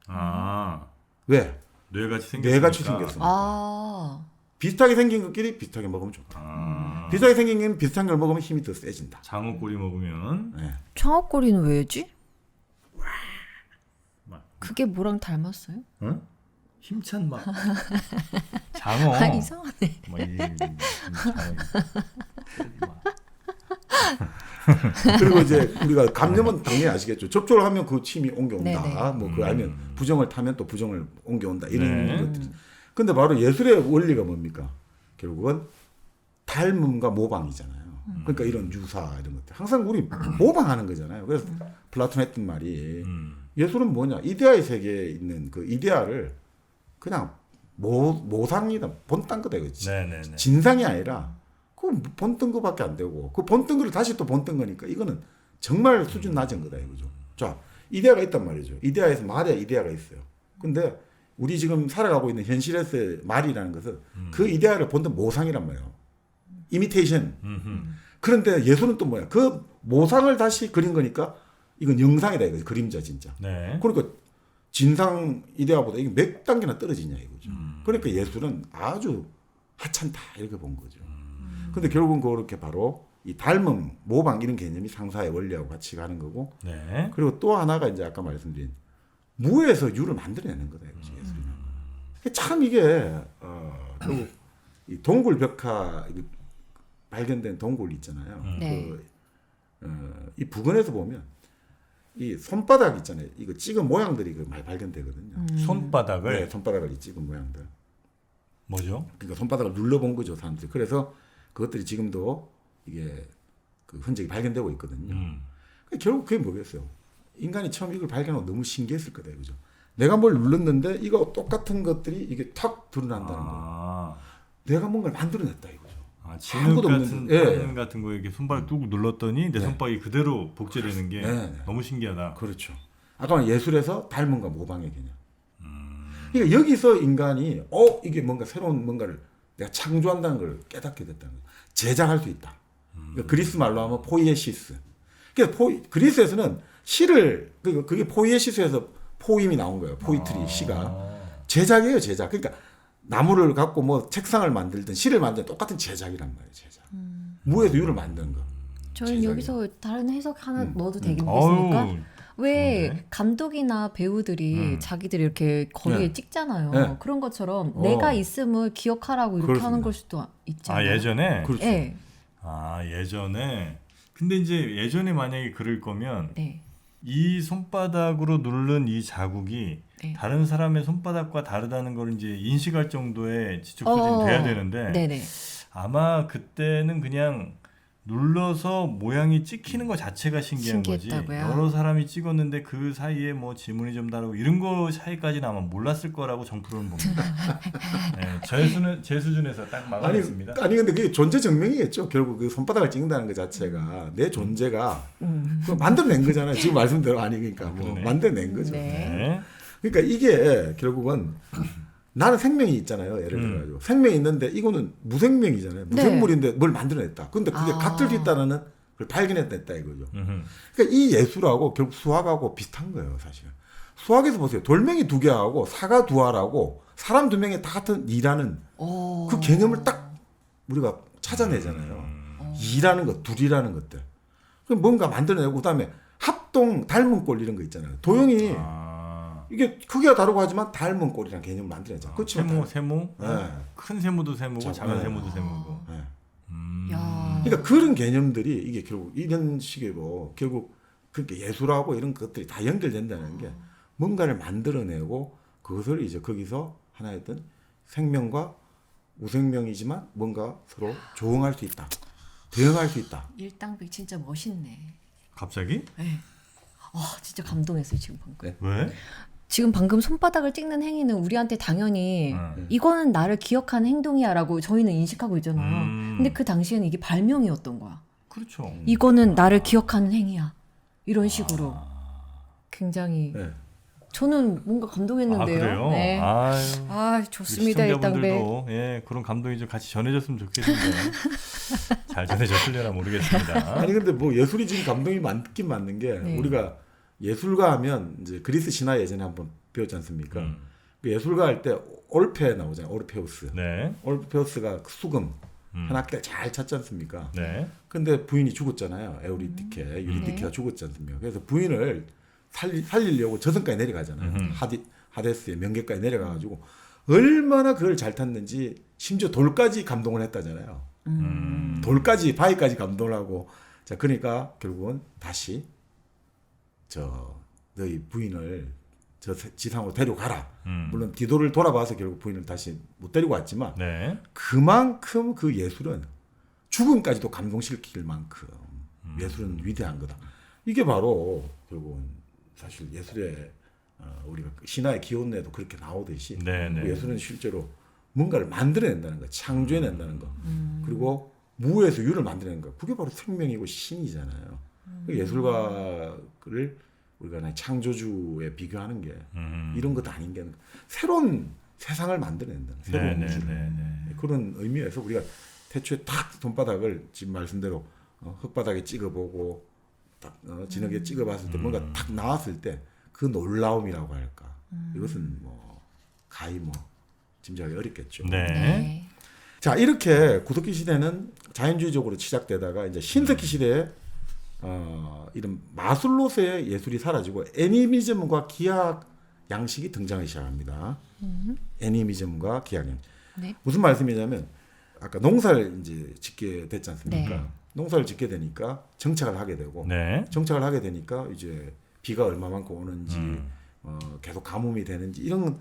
아. 왜? 뇌같이 생겼으니까. 뇌같이 생겼으니까. 아. 비슷하게 생긴 것끼리 비슷하게 먹으면 좋다. 아. 비슷하게 생긴 게 비슷한 걸 먹으면 힘이 더 세진다. 장어꼬리 먹으면 네. 청어꼬리는 왜지? 그게 뭐랑 닮았어요? 응? 힘찬 막 장어. 아 이상하네. 뭐 장어. 그리고 이제 우리가 감염은 당연히 아시겠죠. 접촉을 하면 그 침이 옮겨온다. 네네. 뭐 그 아니면 부정을 타면 또 부정을 옮겨온다. 이런 네. 것들이. 근데 바로 예술의 원리가 뭡니까? 결국은 닮음과 모방이잖아요. 그러니까 이런 유사 이런 것들. 항상 우리 모방하는 거잖아요. 그래서 플라톤 했던 말이 예술은 뭐냐? 이데아의 세계에 있는 그 이데아를 그냥 모상이다. 본딴 거다 이거지. 네네네. 진상이 아니라 그 본뜬 거밖에 안 되고 그 본뜬 거를 다시 또 본뜬 거니까 이거는 정말 수준 낮은 거다 이거죠. 자, 이데아가 있단 말이죠. 이데아에서 말이야 이데아가 있어요. 근데 우리 지금 살아가고 있는 현실에서의 말이라는 것은 그 이데아를 본뜬 모상이란 말이에요. 이미테이션. 그런데 예술은 또 뭐야? 그 모상을 다시 그린 거니까 이건 영상이다 이거죠. 그림자 진짜. 네. 그러니까 진상 이데아보다 이게 몇 단계나 떨어지냐 이거죠. 그러니까 예술은 아주 하찮다 이렇게 본 거죠. 근데 결국은 그렇게 바로 이 닮음, 모방 이런 개념이 상사의 원리하고 같이 가는 거고. 네. 그리고 또 하나가 이제 아까 말씀드린 무에서 유를 만들어내는 거다 이거죠. 예술은. 참 이게 결국 이 동굴 벽화 발견된 동굴 있잖아요. 네. 이 부근에서 보면 이 손바닥 있잖아요. 이거 찍은 모양들이 많이 발견되거든요. 손바닥을 네, 손바닥을 이 찍은 모양들. 뭐죠? 그러니까 손바닥을 눌러본 거죠, 사람들이. 그래서 그것들이 지금도 이게 그 흔적이 발견되고 있거든요. 결국 그게 뭐겠어요? 인간이 처음 이걸 발견하고 너무 신기했을 거다, 그죠? 내가 뭘 눌렀는데 이거 똑같은 것들이 이게 탁 드러난다는 거. 내가 뭔가를 만들어냈다 이거죠. 진흙 아무것도 같은 없는데. 판 같은 거 이렇게 손바닥 뚝 눌렀더니 내 손바닥이 그대로 복제되는 게 네. 너무 신기하다. 그렇죠. 아까 예술에서 닮음과 모방의 개념. 그러니까 여기서 인간이 이게 뭔가 새로운 뭔가를 내가 창조한다는 걸 깨닫게 됐다는 거예요. 제작할 수 있다. 그러니까 그리스 말로 하면 포이에시스. 그러니까 그리스에서는 시를 그게 포이에시스에서 포임이 나온 거예요. 포이트리 시가 제작이에요, 제작. 그러니까 나무를 갖고 뭐 책상을 만들든 시를 만들든 똑같은 제작이란 말이에요, 제작. 무에서 유를 만드는 거. 저는 제작이요. 여기서 다른 해석 하나 넣어도 되겠습니까? 어우, 왜 네. 감독이나 배우들이 자기들이 이렇게 거리에 네. 찍잖아요. 네. 그런 것처럼 내가 있음을 기억하라고 이렇게 그렇습니다. 하는 걸 수도 있잖아요. 예전에 그렇죠. 네. 예전에 근데 이제 예전에 만약에 그럴 거면 네. 이 손바닥으로 누른 이 자국이 네. 다른 사람의 손바닥과 다르다는 걸 이제 인식할 정도의 지적 수준이 돼야 되는데 네네. 아마 그때는 그냥 눌러서 모양이 찍히는 것 자체가 신기한 거지. 신기했다고요? 여러 사람이 찍었는데 그 사이에 뭐 지문이 좀 다르고 이런 거 사이까지는 아마 몰랐을 거라고 정프로는 봅니다. 네, 제 수준에서 딱 막아냈습니다. 아니 근데 그게 존재 증명이겠죠. 결국 그 손바닥을 찍는다는 것 자체가 내 존재가 그거 만들어낸 거잖아요. 지금 말씀대로 아니니까 뭐 그러네. 만들어낸 거죠. 네. 네. 그러니까 이게 결국은 나는 생명이 있잖아요. 예를 들어가지고 생명이 있는데 이거는 무생명이잖아요. 무생물인데 뭘 만들어냈다. 근데 그게 같을 수 있다는 걸 발견했다 이거죠. 그러니까 이 예술하고 결국 수학하고 비슷한 거예요, 사실은. 수학에서 보세요. 돌멩이 2개하고 사과 2알하고 사람 2명이 다 같은 이라는 그 개념을 딱 우리가 찾아내잖아요. 이라는 것, 둘이라는 것들. 그럼 뭔가 만들어내고 그다음에 합동, 닮은 꼴 이런 거 있잖아요. 도형이 이게 크기가 다르고 하지만 닮은 꼴이라는 개념을 만들어내잖아요. 세모? 네. 큰 세모도 세모고 작은 네. 세모도 세모고. 네. 야. 그러니까 그런 개념들이 이게 결국 이런 식으로 결국 그렇게 예술하고 이런 것들이 다 연결된다는 게 뭔가를 만들어내고 그것을 이제 거기서 하나의 어떤 생명과 무생명이지만 뭔가 서로 조응할 수 있다. 대응할 수 있다. 일당백 진짜 멋있네. 갑자기? 네. 진짜 감동했어요 지금 방금. 네. 왜? 지금 방금 손바닥을 찍는 행위는 우리한테 당연히 이거는 나를 기억하는 행동이야라고 저희는 인식하고 있잖아요. 근데 그 당시에는 이게 발명이었던 거야. 그렇죠. 이거는 나를 기억하는 행위야. 이런 식으로 굉장히 네. 저는 뭔가 감동했는데요. 그래요? 네. 아유. 좋습니다 일당백. 시청자분들도 그런 감동이 좀 같이 전해졌으면 좋겠는데 잘 전해졌을려나 모르겠습니다. 아니 근데 뭐 예술이 지금 감동이 많긴 맞는 게 네. 우리가 예술가 하면 이제 그리스 신화 예전에 한번 배웠지 않습니까? 그 예술가 할 때 올페 나오잖아요. 오르페우스. 네. 오르페우스가 수금 한 학대 잘 찾지 않습니까? 네. 근데 부인이 죽었잖아요. 에우리디케, 유리디케가 죽었지 않습니까? 그래서 부인을 살리려고 저승까지 내려가잖아요. 하데스의 명계까지 내려가가지고 얼마나 그걸 잘 탔는지 심지어 돌까지 감동을 했다잖아요. 돌까지 바위까지 감동을 하고 자 그러니까 결국은 다시 너희 부인을 저 지상으로 데려가라. 물론 디도를 돌아봐서 결국 부인을 다시 못 데리고 왔지만 네. 그만큼 그 예술은 죽음까지도 감동시킬 만큼 예술은 위대한 거다. 이게 바로 결국은 사실 예술의 우리가 신화의 기원에도 그렇게 나오듯이 네. 예술은 실제로 뭔가를 만들어낸다는 거, 창조해낸다는 거, 그리고 무에서 유를 만들어내는 거. 그게 바로 생명이고 신이잖아요. 그 예술가를 우리가 그냥 창조주에 비교하는 게 이런 것도 아닌 게 새로운 세상을 만들어낸다는 새로운 우주를 그런 의미에서 우리가 태초에 탁 손바닥을 지금 말씀대로 흙바닥에 찍어보고 딱 진흙에 찍어봤을 때 뭔가 탁 나왔을 때 그 놀라움이라고 할까 이것은 뭐 가히 뭐 짐작하기 어렵겠죠. 네. 자 이렇게 구석기 시대는 자연주의적으로 시작되다가 이제 신석기 시대에 이런 마술로서의 예술이 사라지고 애니미즘과 기악 양식이 등장하기 시작합니다. 애니미즘과 기악 양식. 네. 무슨 말씀이냐면 아까 농사를 이제 짓게 됐지 않습니까? 네. 농사를 짓게 되니까 정착을 하게 되고 네. 정착을 하게 되니까 이제 비가 얼마만큼 오는지 계속 가뭄이 되는지 이런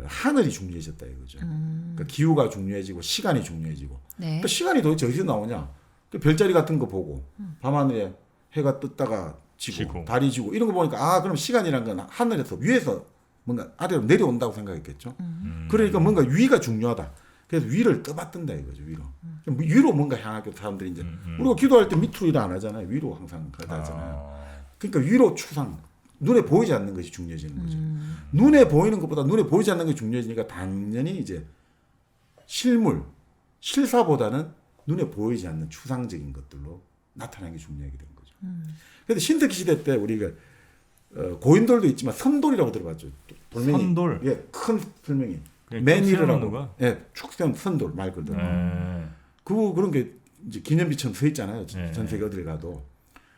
하늘이 중요해졌다 이거죠. 그러니까 기후가 중요해지고 시간이 중요해지고. 네. 그러니까 시간이 도대체 어디서 나오냐? 그 별자리 같은 거 보고 밤하늘에 해가 떴다가 지고 달이 지고 이런 거 보니까 그럼 시간이란 건 하늘에서 위에서 뭔가 아래로 내려온다고 생각했겠죠. 그러니까 뭔가 위가 중요하다. 그래서 위를 떠받든다 이거죠. 위로 뭔가 향하게 사람들이 이제 우리가 기도할 때 밑으로 일 안 하잖아요. 위로 항상 가다 하잖아요. 그러니까 위로 추상 눈에 보이지 않는 것이 중요해지는 거죠. 눈에 보이는 것보다 눈에 보이지 않는 것이 중요해지니까 당연히 이제 실사보다는 눈에 보이지 않는 추상적인 것들로 나타나는 게 중요하게 된 거죠. 그런데 신석기 시대 때 우리가 고인돌도 있지만 선돌이라고 들어봤죠. 돌멩이. 선돌. 예, 큰 설명이. 그냥 맨이르라고. 예, 축 세운 선돌 말 그대로. 네. 그런 게 이제 기념비처럼 서 있잖아요. 전 세계 어딜 가도.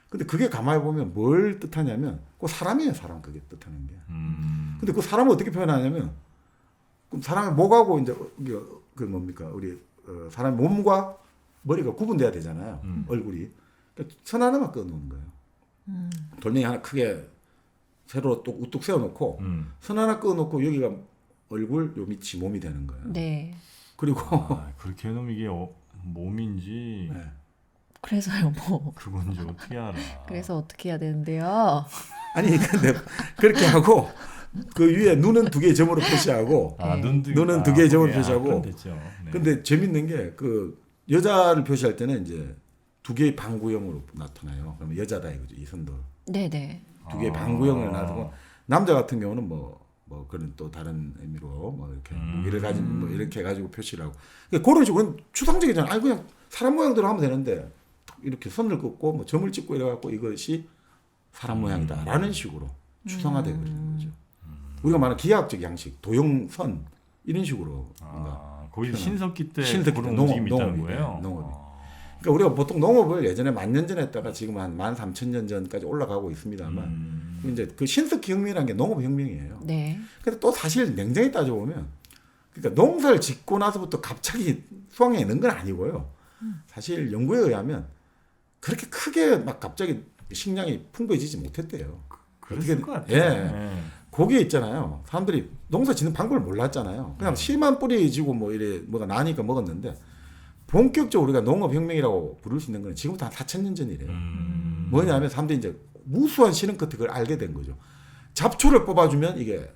근데 그게 가만히 보면 뭘 뜻하냐면 그 사람이에요. 사람 그게 뜻하는 게. 근데 그 사람을 어떻게 표현하냐면 그럼 사람의 목하고 이제 그 뭡니까 우리 사람 몸과 머리가 구분돼야 되잖아요. 얼굴이. 그러니까 선 하나만 끊어놓은 거예요. 돌멩이 하나 크게 세로 또 우뚝 세워놓고 선 하나 끊어놓고 여기가 얼굴 요 밑이 몸이 되는 거예요. 네. 그리고 그렇게 해놓으면 이게 몸인지 네. 그래서요 뭐. 그건지 어떻게 알아? 그래서 어떻게 해야 되는데요? 아니 근데 그렇게 하고 그 위에 눈은 2개의 점으로 표시하고 눈은 2개의 점으로 표시하고. 근데 재밌는 게 그 여자를 표시할 때는 이제 2개의 방구형으로 나타나요. 그러면 여자다 이거죠. 이 선도. 네네. 2개의 방구형을 놔두고 남자 같은 경우는 뭐 그런 또 다른 의미로 뭐 이렇게 무기를 가진 뭐 이렇게 해가지고 표시를 하고. 그러니까 그런 식으로 추상적이잖아. 아니 그냥 사람 모양대로 하면 되는데 이렇게 선을 긋고 뭐 점을 찍고 이래갖고 이것이 사람 모양이다라는 식으로 추상화되어 버리는 거죠. 우리가 말하는 기하학적 양식, 도형선 이런 식으로 뭔가 거기 신석기 때 신석기 그런 때 움직임이 있다는 농업이, 거예요. 농업이. 그러니까 우리가 보통 농업을 예전에 10,000년 전에 했다가 지금 한 13,000년 전까지 올라가고 있습니다만 이제 그 신석기 혁명이라는 게 농업 혁명이에요. 네. 근데 또 사실 냉정히 따져보면 그러니까 농사를 짓고 나서부터 갑자기 수확량이 는 건 아니고요. 사실 연구에 의하면 그렇게 크게 막 갑자기 식량이 풍부해지지 못했대요. 그랬을 것 같아요. 예. 거기에 있잖아요. 사람들이 농사 짓는 방법을 몰랐잖아요. 그냥 씨만 뿌려지고 뭐 이래 뭐가 나니까 먹었는데 본격적으로 우리가 농업혁명이라고 부를 수 있는 건 지금부터 한 4,000년 전이래요. 뭐냐면 사람들이 이제 무수한 실험 끝에 그걸 알게 된 거죠. 잡초를 뽑아주면 이게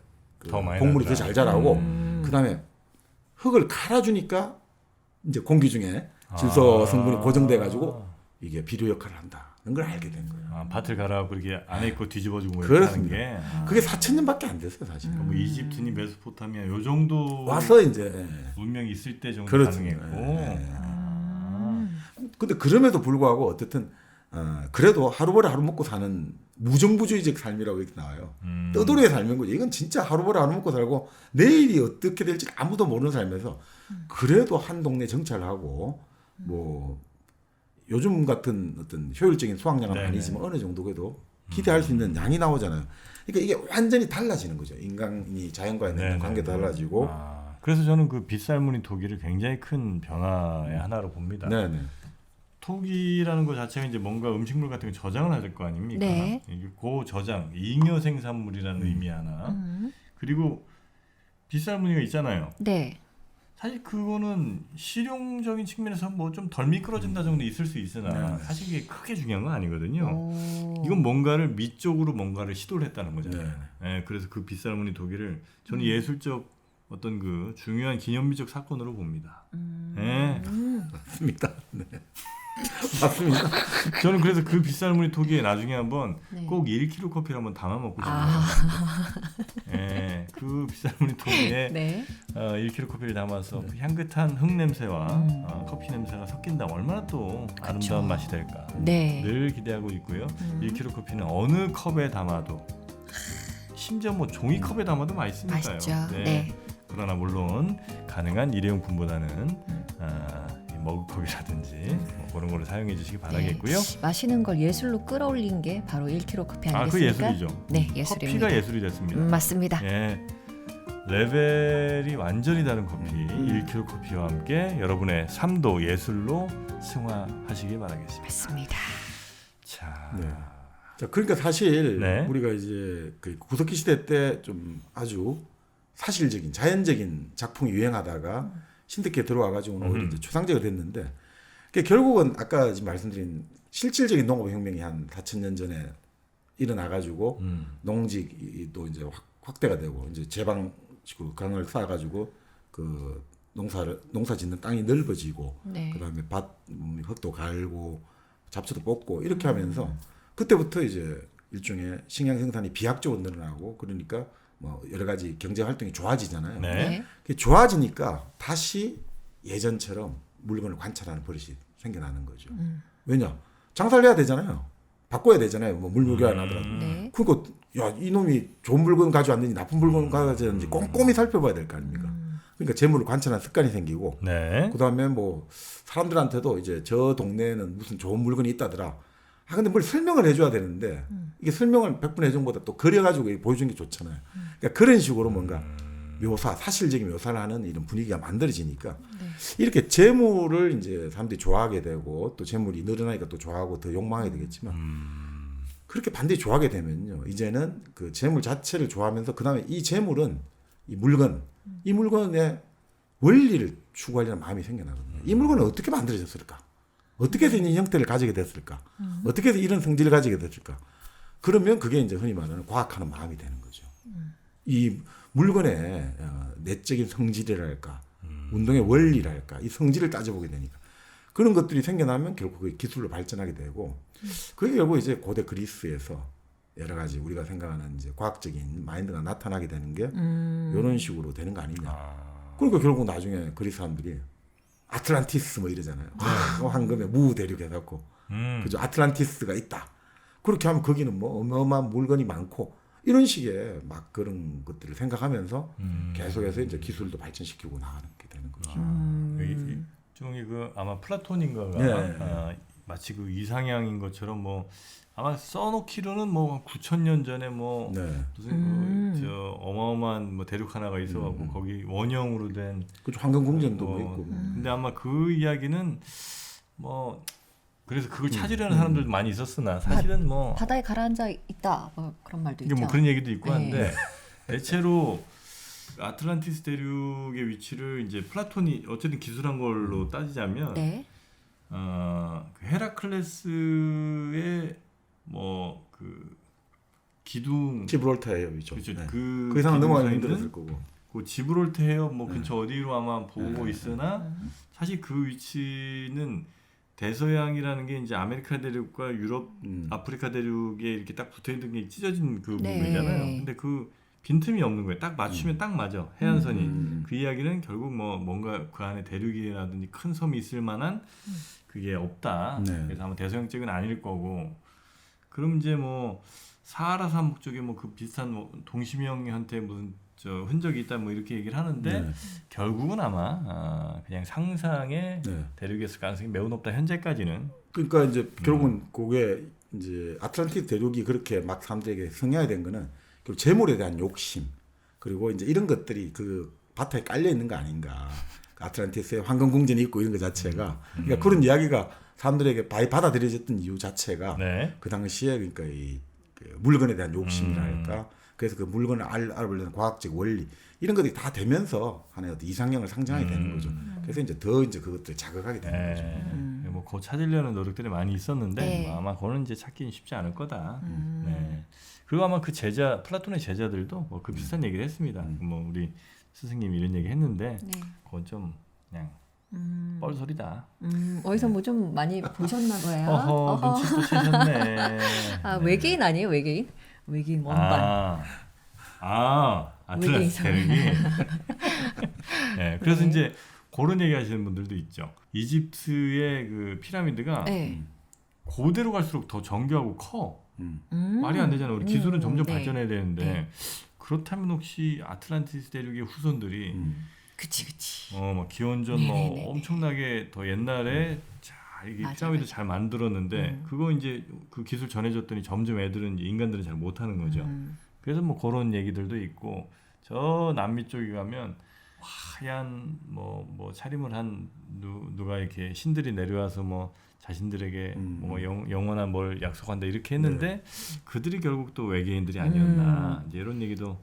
더 많이 곡물이 난다. 더 잘 자라고 그다음에 흙을 갈아주니까 이제 공기 중에 질소 성분이 고정돼 가지고 이게 비료 역할을 한다는 걸 알게 된 거예요. 밭을 갈아고 이렇게 안에 있고 뒤집어주고 이렇게 그렇습니다. 하는 게 그게 4,000년밖에 안 됐어요, 사실. 뭐 이집트니 메소포타미아 요 정도 와서 이제 문명이 있을 때 정도 그렇죠. 가능했고. 근데 그럼에도 불구하고 어쨌든 그래도 하루벌이 하루 먹고 사는 무정부주의적 삶이라고 이렇게 나와요. 떠돌이의 삶인 거죠. 이건 진짜 하루벌이 하루 먹고 살고 내일이 어떻게 될지 아무도 모르는 삶에서 그래도 한 동네 정착을 하고 뭐 요즘 같은 어떤 효율적인 수확량은 네네. 아니지만 어느 정도 그래도 기대할 수 있는 양이 나오잖아요. 그러니까 이게 완전히 달라지는 거죠. 인간이 자연과의 네네. 관계도 달라지고. 그래서 저는 그 빗살무늬 토기를 굉장히 큰 변화의 하나로 봅니다. 네네. 토기라는 것 자체가 이제 뭔가 음식물 같은 거 저장을 해야 될 거 아닙니까? 네. 이게 그 저장, 잉여 생산물이라는 의미 하나. 그리고 빗살무늬가 있잖아요. 네. 사실 그거는 실용적인 측면에서 뭐 좀 덜 미끄러진다 정도 있을 수 있으나 네. 사실 이게 크게 중요한 건 아니거든요. 오. 이건 뭔가를 밑쪽으로 뭔가를 시도를 했다는 거잖아요. 네. 예, 그래서 그 빗살무늬 토기를 저는 예술적 어떤 그 중요한 기념비적 사건으로 봅니다. 예. 맞습니다. 네. 맞습니다. 저는 그래서 그 빗살무늬 토기에 나중에 한번 네. 꼭 1kg 커피를 한번 담아 먹고 싶어요. 아. 예, 그 빗살무늬 토기에 네. 1kg 커피를 담아서 그 향긋한 흙 냄새와 커피 냄새가 섞인다면 얼마나 또 아름다운 맛이 될까. 네. 늘 기대하고 있고요. 1kg 커피는 어느 컵에 담아도 심지어 뭐 종이컵에 담아도 맛있으니까요. 맛있죠. 네. 그러나 물론 가능한 일회용품보다는 이 머그컵이라든지 뭐 그런 거를 사용해 주시기 바라겠고요. 네. 마시는 걸 예술로 끌어올린 게 바로 1kg 커피 그 아니겠습니까? 예술이죠. 네, 예술입니다. 커피가 예술이 됐습니다. 맞습니다. 예, 레벨이 완전히 다른 커피 1kg 커피와 함께 여러분의 삶도 예술로 승화하시길 바라겠습니다. 맞습니다. 자, 네. 자, 그러니까 사실 네. 우리가 이제 그 구석기 시대 때 좀 아주 사실적인 자연적인 작품이 유행하다가 신탁기에 들어와가지고 오히려 이제 추상적이 됐는데 그러니까 결국은 아까 지금 말씀드린 실질적인 농업혁명이 한 4,000년 전에 일어나가지고 농지도 이제 확대가 되고 이제 제방식으로 강을 쌓아가지고 그 농사 짓는 땅이 넓어지고 네. 그다음에 흙도 갈고 잡초도 뽑고 이렇게 하면서 그때부터 이제 일종의 식량 생산이 비약적으로 늘어나고 그러니까 뭐 여러 가지 경제 활동이 좋아지잖아요. 네. 그게 좋아지니까 다시 예전처럼 물건을 관찰하는 버릇이 생겨나는 거죠. 왜냐? 장사를 해야 되잖아요. 바꿔야 되잖아요. 뭐 물무게가 나더라도. 네. 그러니까 야 이놈이 좋은 물건 가져왔는지 나쁜 물건 가져왔는지 꼼꼼히 살펴봐야 될 거 아닙니까? 그러니까 재물을 관찰하는 습관이 생기고 네. 그다음에 뭐 사람들한테도 이제 저 동네에는 무슨 좋은 물건이 있다더라. 근데 뭘 설명을 해줘야 되는데 이게 설명을 100분 해준보다 또 그려가지고 보여주는 게 좋잖아요. 그러니까 그런 식으로 뭔가 사실적인 묘사를 하는 이런 분위기가 만들어지니까 이렇게 재물을 이제 사람들이 좋아하게 되고 또 재물이 늘어나니까 또 좋아하고 더 욕망하게 되겠지만 그렇게 반드시 좋아하게 되면요. 이제는 그 재물 자체를 좋아하면서 그다음에 이 재물은 이 물건의 원리를 추구하려는 마음이 생겨나거든요. 이 물건은 어떻게 만들어졌을까? 어떻게 해서 이 형태를 가지게 됐을까? 어떻게 해서 이런 성질을 가지게 됐을까? 그러면 그게 이제 흔히 말하는 과학하는 마음이 되는 거죠. 이 물건의 내적인 성질이랄까, 운동의 원리랄까, 이 성질을 따져보게 되니까 그런 것들이 생겨나면 결국 그 기술로 발전하게 되고 그게 결국 이제 고대 그리스에서 여러 가지 우리가 생각하는 이제 과학적인 마인드가 나타나게 되는 게 이런 식으로 되는 거 아니냐. 그러니까 결국 나중에 그리스 사람들이 아틀란티스 뭐 이러잖아요. 황금에 무 대륙 해갖고 그죠? 아틀란티스가 있다. 그렇게 하면 거기는 뭐 어마어마한 물건이 많고 이런 식의 막 그런 것들을 생각하면서 계속해서 이제 기술도 발전시키고 나가는 게 되는 거죠. 일종의 그 아마 플라톤인가가 네. 마치 그 이상향인 것처럼 뭐 아마 써놓기로는 뭐 9,000년 전에 뭐 네. 무슨 그 저 어마어마한 뭐 대륙 하나가 있어갖고 거기 원형으로 된 그렇죠. 황금 궁전도 뭐 있고. 근데 아마 그 이야기는 뭐 그래서 그걸 찾으려는 사람들도 많이 있었으나 사실은 뭐 바다에 가라앉아 있다. 뭐 그런 말도 이게 있죠. 뭐 그런 얘기도 있고 네. 한데 대체로 아틀란티스 대륙의 위치를 이제 플라톤이 어쨌든 기술한 걸로 따지자면 네. 그 헤라클레스의 뭐 그 기둥 지브롤터 해협이죠. 그렇죠. 네. 그 그 이상은 넘어가기 기둥 힘들었을 거고. 그 지브롤터 해협 뭐 근처 어디로 아마 보고 네. 있으나 사실 그 위치는 대서양이라는 게 이제 아메리카 대륙과 유럽, 아프리카 대륙에 이렇게 딱 붙어 있는 게 찢어진 그 네. 부분이잖아요. 근데 그 빈틈이 없는 거예요. 딱 맞추면 딱 맞아. 해안선이. 그 이야기는 결국 뭐 뭔가 그 안에 대륙이라든지 큰 섬이 있을 만한 그게 없다. 네. 그래서 아마 대서양 쪽은 아닐 거고. 그럼 이제 뭐 사하라 사목 쪽에 뭐 그 비슷한 뭐 동심형한테 무슨 저 흔적이 있다 뭐 이렇게 얘기를 하는데 네. 결국은 아마 그냥 상상의 네. 대륙이었을 가능성이 매우 높다. 현재까지는. 그러니까 이제 결국은 그게 이제 아틀란티스 대륙이 그렇게 막 사람들에게 성향화된 거는 결국 재물에 대한 욕심 그리고 이제 이런 것들이 그 바탕에 깔려 있는 거 아닌가. 아틀란티스에 황금 궁전이 있고 이런 것 자체가 그러니까 그런 이야기가 사람들에게 받아들여졌던 이유 자체가 네. 그 당시에 그러니까 그 물건에 대한 욕심이랄까. 그래서 그 물건을 알아보려는 과학적 원리 이런 것들이 다 되면서 하나의 어떤 이상형을 상징하게 되는 거죠. 그래서 이제 더 이제 그것들 자극하게 되는 거죠. 뭐 그거 찾으려는 노력들이 많이 있었는데 네. 뭐 아마 그거는 이제 찾기는 쉽지 않을 거다. 네. 그리고 아마 그 제자 플라톤의 제자들도 뭐 그 비슷한 얘기를 했습니다. 뭐 우리 스승님이 이런 얘기 했는데 네. 그건 좀 그냥 뻘소리다. 어디서 뭐 좀 많이 보셨나 봐요. 어허, 눈치 또 채셨네. 아 네. 외계인 아니에요 외계인? 외계인 원반. 아틀란티스 대륙이. 네, 그래서 네. 이제 그런 얘기 하시는 분들도 있죠. 이집트의 그 피라미드가 네. 고대로 갈수록 더 정교하고 커. 말이 안 되잖아요. 우리 기술은 점점 네. 발전해야 되는데 네. 그렇다면 혹시 아틀란티스 대륙의 후손들이 그치. 막 기원전 네네네네. 뭐 엄청나게 더 옛날에 잘 이게 맞아, 피라미드 맞아. 잘 만들었는데 그거 이제 그 기술 전해줬더니 점점 애들은 이제 인간들은 잘 못하는 거죠. 그래서 뭐 그런 얘기들도 있고 저 남미 쪽에 가면 하얀 뭐 차림을 한 누가 이렇게 신들이 내려와서 뭐 자신들에게 뭐 영원한 뭘 약속한다 이렇게 했는데 그들이 결국 또 외계인들이 아니었나 이제 이런 얘기도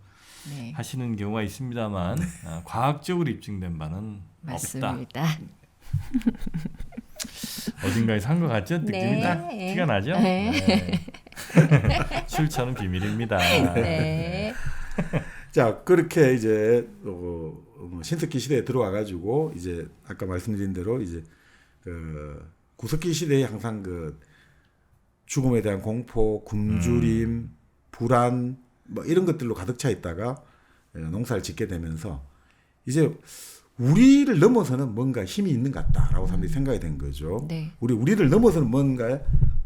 네. 하시는 경우가 있습니다만 과학적으로 입증된 바는 없다. 맞습니다. 어딘가에서 한 것 같죠? 느낌이 네. 딱 티가 나죠? 네. 네. 출처는 비밀입니다. 네. 자 그렇게 이제 신석기 시대에 들어와 가지고 이제 아까 말씀드린 대로 이제 그 구석기 시대에 항상 그 죽음에 대한 공포, 굶주림, 불안 뭐 이런 것들로 가득 차 있다가 농사를 짓게 되면서 이제 우리를 넘어서는 뭔가 힘이 있는 것 같다라고 사람들이 생각이 된 거죠. 네. 우리를 넘어서는 뭔가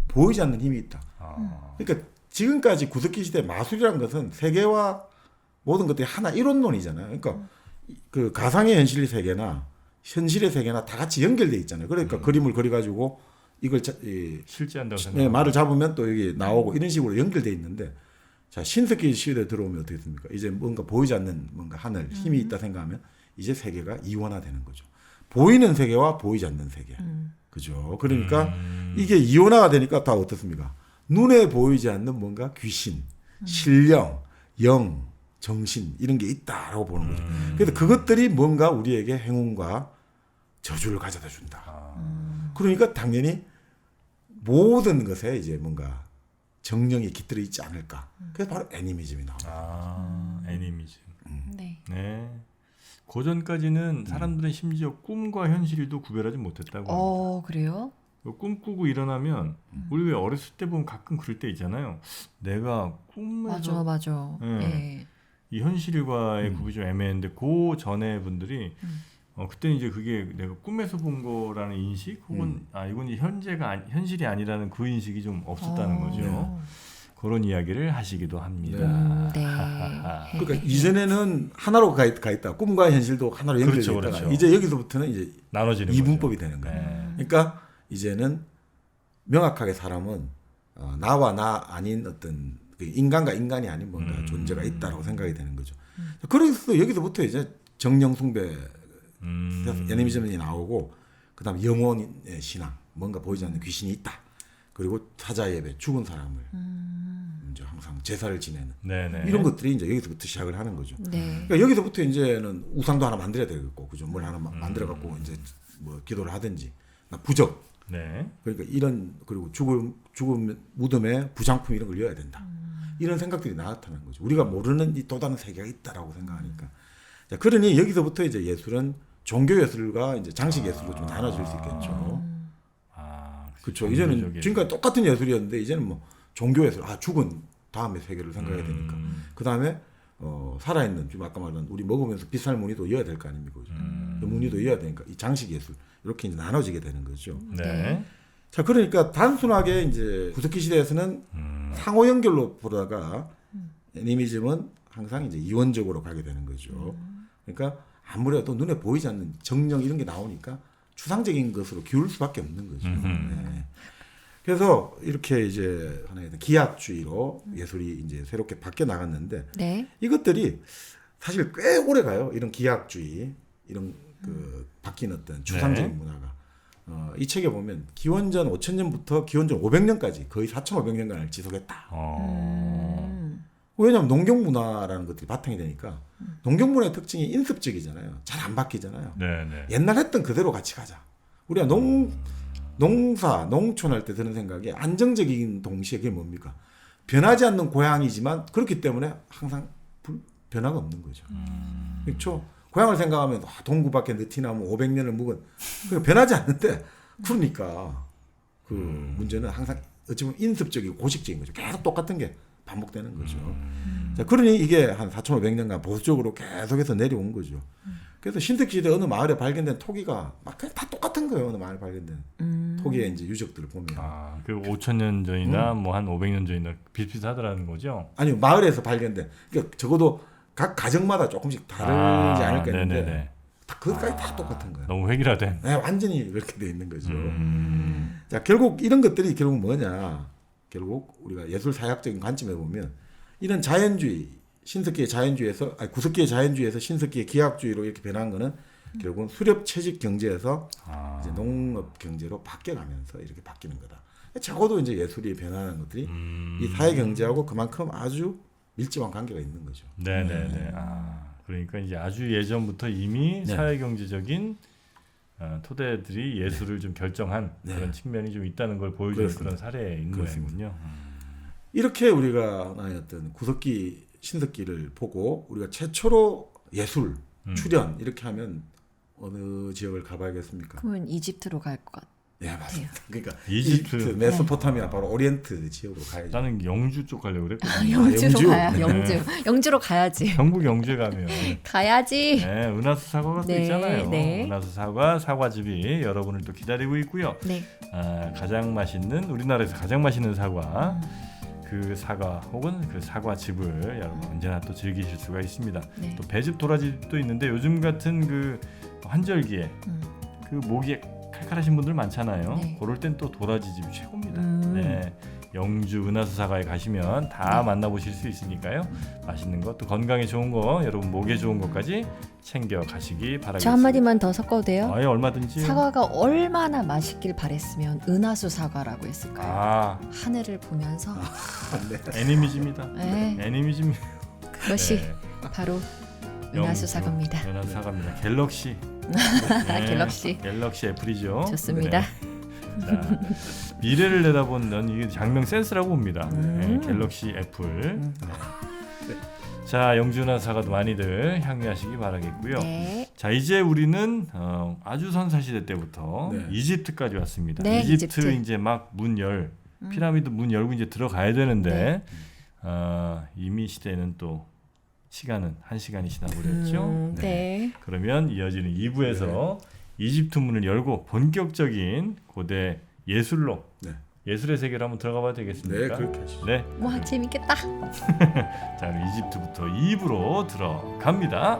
보이지 않는 힘이 있다. 아, 그러니까 지금까지 구석기 시대 마술이라는 것은 세계와 모든 것들이 하나 이론론이잖아요. 그러니까 그 가상의 현실 세계나 현실의 세계나 다 같이 연결돼 있잖아요. 그러니까 그림을 그려가지고 이걸 실제한다고 생각. 말을 잡으면 또 여기 나오고 이런 식으로 연결돼 있는데 자 신석기 시대에 들어오면 어떻게 됩니까? 이제 뭔가 보이지 않는 뭔가 하늘 힘이 있다 생각하면 이제 세계가 이원화되는 거죠. 보이는 세계와 보이지 않는 세계. 그죠? 그러니까 이게 이원화가 되니까 다 어떻습니까? 눈에 보이지 않는 뭔가 귀신, 신령, 영, 정신 이런 게 있다라고 보는 거죠. 그래서 그것들이 뭔가 우리에게 행운과 저주를 가져다 준다. 그러니까 당연히 모든 것에 이제 뭔가 정령이 깃들어 있지 않을까. 그래서 바로 애니미즘이 나옵니다. 애니미즘. 네. 네. 고전까지는 사람들은 심지어 꿈과 현실도 구별하지 못했다고 합니다. 그래요? 꿈꾸고 일어나면 우리 왜 어렸을 때 보면 가끔 그럴 때 있잖아요. 내가 꿈에서 맞아. 네. 네. 이 현실과의 구분이 좀 애매한데 그 전에 분들이 그때는 이제 그게 내가 꿈에서 본 거라는 인식 혹은 이건 이제 현실이 아니라는 그 인식이 좀 없었다는 거죠. 그런 이야기를 하시기도 합니다. 네. 그러니까 이전에는 하나로 가 있다. 꿈과 현실도 하나로 연결되어 그렇죠, 있다가 그렇죠. 이제 여기서부터는 이제 나눠지는 이분법이 거죠. 되는 거예요. 네. 그러니까 이제는 명확하게 사람은 나와 나 아닌 어떤 그 인간과 인간이 아닌 뭔가 존재가 있다라고 생각이 되는 거죠. 그래서 여기서부터 이제 정령 숭배 애니미즘이 나오고 그다음 영혼의 신앙 뭔가 보이지 않는 귀신이 있다. 그리고 사자 예배 죽은 사람을 이제 항상 제사를 지내는 네네. 이런 것들이 이제 여기서부터 시작을 하는 거죠. 네. 그러니까 여기서부터 이제는 우상도 하나 만들어야 되겠고, 그죠? 뭘 하나 만들어 갖고 이제 뭐 기도를 하든지, 부적. 네. 그러니까 이런 그리고 죽음 무덤에 부장품 이런 걸 넣어야 된다. 이런 생각들이 나타나는 거죠. 우리가 모르는 이 또 다른 세계가 있다라고 생각하니까. 자, 그러니 여기서부터 이제 예술은 종교 예술과 이제 장식 예술로 좀 나눠질 수 있겠죠. 그렇죠. 이제는 지금까지 똑같은 예술이었는데 이제는 뭐 종교 예술, 죽은 다음에 세계를 생각해야 되니까. 그 다음에 살아있는 지금 아까 말한 우리 먹으면서 빛살 무늬도 이어야 될 거 아닙니까? 그 무늬도 이어야 되니까 이 장식 예술 이렇게 이제 나눠지게 되는 거죠. 네. 자, 그러니까 단순하게 이제 구석기 시대에서는 상호 연결로 보다가 애니미즘은 항상 이제 이원적으로 가게 되는 거죠. 그러니까 아무래도 눈에 보이지 않는 정령 이런 게 나오니까 추상적인 것으로 기울 수밖에 없는 거죠. 네. 그래서 이렇게 이제 하나의 기하주의로 예술이 이제 새롭게 바뀌어 나갔는데 네. 이것들이 사실 꽤 오래 가요. 이런 기하주의, 이런 그 바뀐 어떤 추상적인 문화가. 이 책에 보면 기원전 5000년부터 기원전 500년까지 거의 4500년간을 지속했다. 왜냐하면 농경 문화라는 것들이 바탕이 되니까 농경 문화의 특징이 인습적이잖아요. 잘 안 바뀌잖아요. 네네. 옛날 했던 그대로 같이 가자. 우리가 농사, 농촌 할 때 드는 생각이 안정적인 동시에 그게 뭡니까? 변하지 않는 고향이지만 그렇기 때문에 항상 변화가 없는 거죠. 그렇죠? 고향을 생각하면 동구밖에 느티나무 500년을 묵은 그러니까 변하지 않는데 그러니까 그 문제는 항상 어찌 보면 인습적이고 고식적인 거죠. 계속 똑같은 게 반복되는 거죠. 자, 그러니 이게 한 4,500년간 보수적으로 계속해서 내려온 거죠. 그래서 신석시대 어느 마을에 발견된 토기가 막 그냥 다 똑같은 거예요. 어느 마을에 발견된 토기의 이제 유적들을 보면. 그 5,000년 전이나 뭐 한 500년 전이나 비슷비슷하더라는 거죠. 아니요, 마을에서 발견된. 그러니까 적어도 각 가정마다 조금씩 다르지 않을까 했는데 그것까지 다 똑같은 거예요. 너무 획일화된. 네, 완전히 그렇게 돼 있는 거죠. 자, 결국 이런 것들이 결국 뭐냐? 결국 우리가 예술 사회학적인 관점에 보면 이런 자연주의, 신석기의 자연주의에서 구석기의 자연주의에서 신석기의 기하학주의로 이렇게 변한 거는 결국은 수렵 채집 경제에서 이제 농업 경제로 바뀌어가면서 이렇게 바뀌는 거다. 적어도 이제 예술이 변하는 것들이 이 사회 경제하고 그만큼 아주 밀접한 관계가 있는 거죠. 네네네. 그러니까 이제 아주 예전부터 이미 네. 사회 경제적인 토대들이 예술을 좀 결정한 그런 측면이 좀 있다는 걸 보여주는 그런 사례인 거군요. 이렇게 우리가 하나의 어떤 구석기, 신석기를 보고 우리가 최초로 예술 출연 이렇게 하면 어느 지역을 가봐야겠습니까? 그러면 이집트로 갈 것 같아요. 네, 맞습니다. 그러니까 이집트. 메소포타미아 바로 오리엔트 지역으로 가야죠. 나는 영주 쪽 가려고 그랬거든요. 영주로 영주? 가야. 영주로 가야지. 경북 영주에 가면 가야지. 네, 은하수 사과가 또 네, 있잖아요. 네. 은하수 사과, 사과즙이 여러분을 또 기다리고 있고요. 네. 가장 맛있는 우리나라에서 가장 맛있는 사과, 그 사과 혹은 그 사과즙을 여러분 언제나 또 즐기실 수가 있습니다. 네. 또 배즙 도라지도 있는데 요즘 같은 그 환절기에 그 목이 칼칼하신 분들 많잖아요. 네. 그럴 땐 또 도라지즙이 최고입니다. 네. 영주 은하수 사과에 가시면 다 네. 만나보실 수 있으니까요. 맛있는 거 또 건강에 좋은 거 여러분 목에 좋은 것까지 챙겨 가시기 바라겠습니다. 저 한마디만 더 섞어도 돼요? 아예 얼마든지. 사과가 얼마나 맛있길 바랬으면 은하수 사과라고 했을까요? 하늘을 보면서 애니미즘이다. 네. 애니미즘. 그것이 네. 바로 은하수 영주, 사과입니다. 은하수 사과입니다. 갤럭시. 갤럭시 애플이죠. 좋습니다. 네. 자, 미래를 내다본 넌 이게 장명 센스라고 봅니다. 네, 갤럭시 애플. 네. 자, 영주 은하수 사과도 많이들 향유하시기 바라겠고요. 네. 자, 이제 우리는 아주 선사시대 때부터 이집트까지 왔습니다. 네, 이집트 이제 막 피라미드 문 열고 이제 들어가야 되는데 이미 시대는 또 시간은 1시간이 지나버렸죠. 네. 그러면 이어지는 2부에서 이집트 문을 열고 본격적인 고대 예술로 예술의 세계로 한번 들어가 봐도 되겠습니까? 네, 그렇게 하시죠. 네. 와, 재밌겠다. 자, 그럼 이집트부터 2부로 들어갑니다.